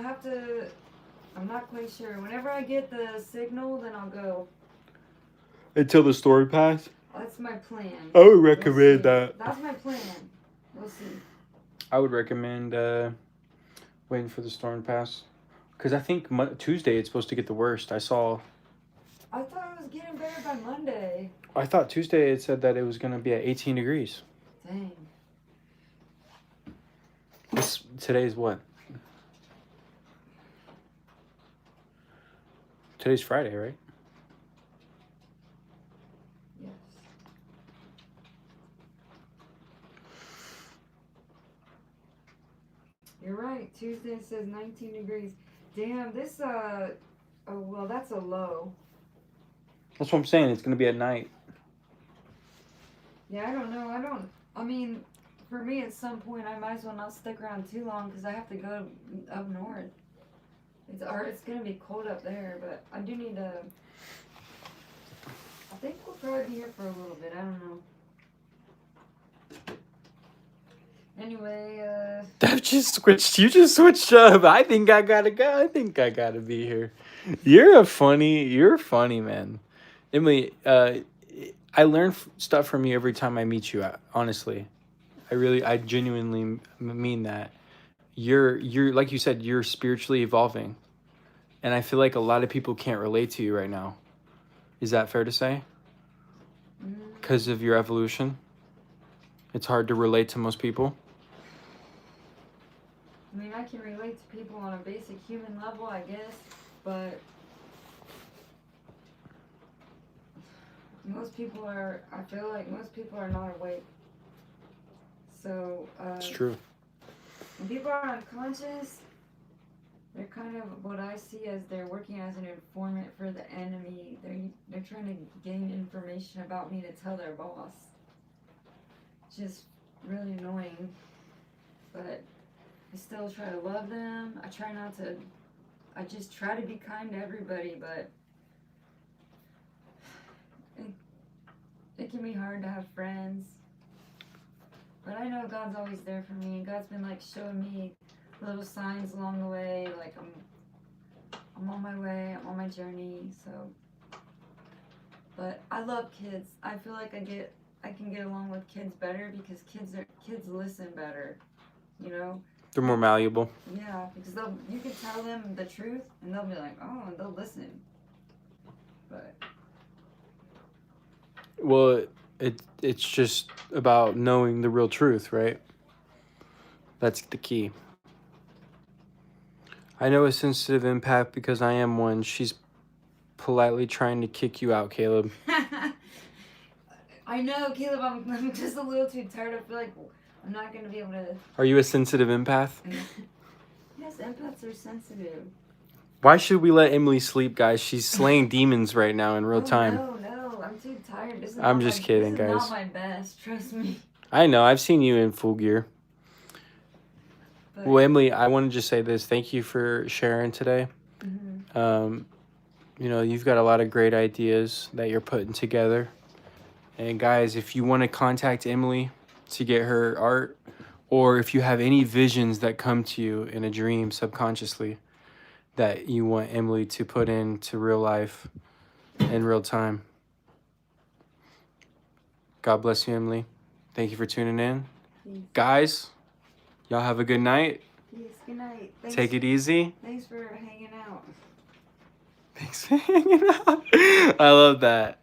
I'm not quite sure. Whenever I get the signal, then I'll go. Until the storm pass? That's my plan. I would recommend that. That's my plan. We'll see. I would recommend waiting for the storm to pass. Because I think Tuesday it's supposed to get the worst. I thought it was getting better by Monday. I thought Tuesday it said that it was going to be at 18 degrees. Dang. Today's what? Today's Friday, right? Yes. You're right. Tuesday says 19 degrees. Damn, this, oh, well, that's a low. That's what I'm saying. It's going to be at night. Yeah, I don't know. I mean, for me, at some point, I might as well not stick around too long because I have to go up north. It's going to be cold up there, but I do need to. I think we'll probably be here for a little bit. I don't know. Anyway, I've just switched. You just switched up. I think I gotta go. I think I gotta be here. You're funny, man. Emily, I learn stuff from you every time I meet you. Honestly, I genuinely mean that. You're like you said, you're spiritually evolving, and I feel like a lot of people can't relate to you right now. Is that fair to say? mm, Because of your evolution, it's hard to relate to most people. I mean, I can relate to people on a basic human level, I guess, but I feel like most people are not awake. So, It's true. when people are unconscious, they're kind of what I see as they're working as an informant for the enemy. They're trying to gain information about me to tell their boss. Just really annoying, but I still try to love them. I just try to be kind to everybody, but it can be hard to have friends. But I know God's always there for me, and God's been like showing me little signs along the way, like I'm on my way, I'm on my journey. So, but I love kids. I feel like I can get along with kids better because kids listen better, you know. They're more malleable. Yeah, because you can tell them the truth and they'll be like, oh, and they'll listen. But Well, it's just about knowing the real truth, right? That's the key. I know a sensitive empath because I am one. She's politely trying to kick you out, Caleb. I know, Caleb. I'm just a little too tired. I feel like I'm not gonna be able to. Are you a sensitive empath? Yes, empaths are sensitive. Why should we let Emily sleep, guys? She's slaying demons right now in real time. No, I'm too tired. I'm just kidding, this is guys. not my best. Trust me. I know. I've seen you in full gear. But, Well, Emily, I want to just say this. Thank you for sharing today. mhm. You've got a lot of great ideas that you're putting together. And guys, if you want to contact Emily to get her art, or if you have any visions that come to you in a dream subconsciously that you want Emily to put into real life in real time, God bless you, Emily. Thank you for tuning in. Peace. Guys, y'all have a good night. Peace. Good night. Thanks, Take it easy. Thanks for hanging out. Thanks for hanging out. I love that.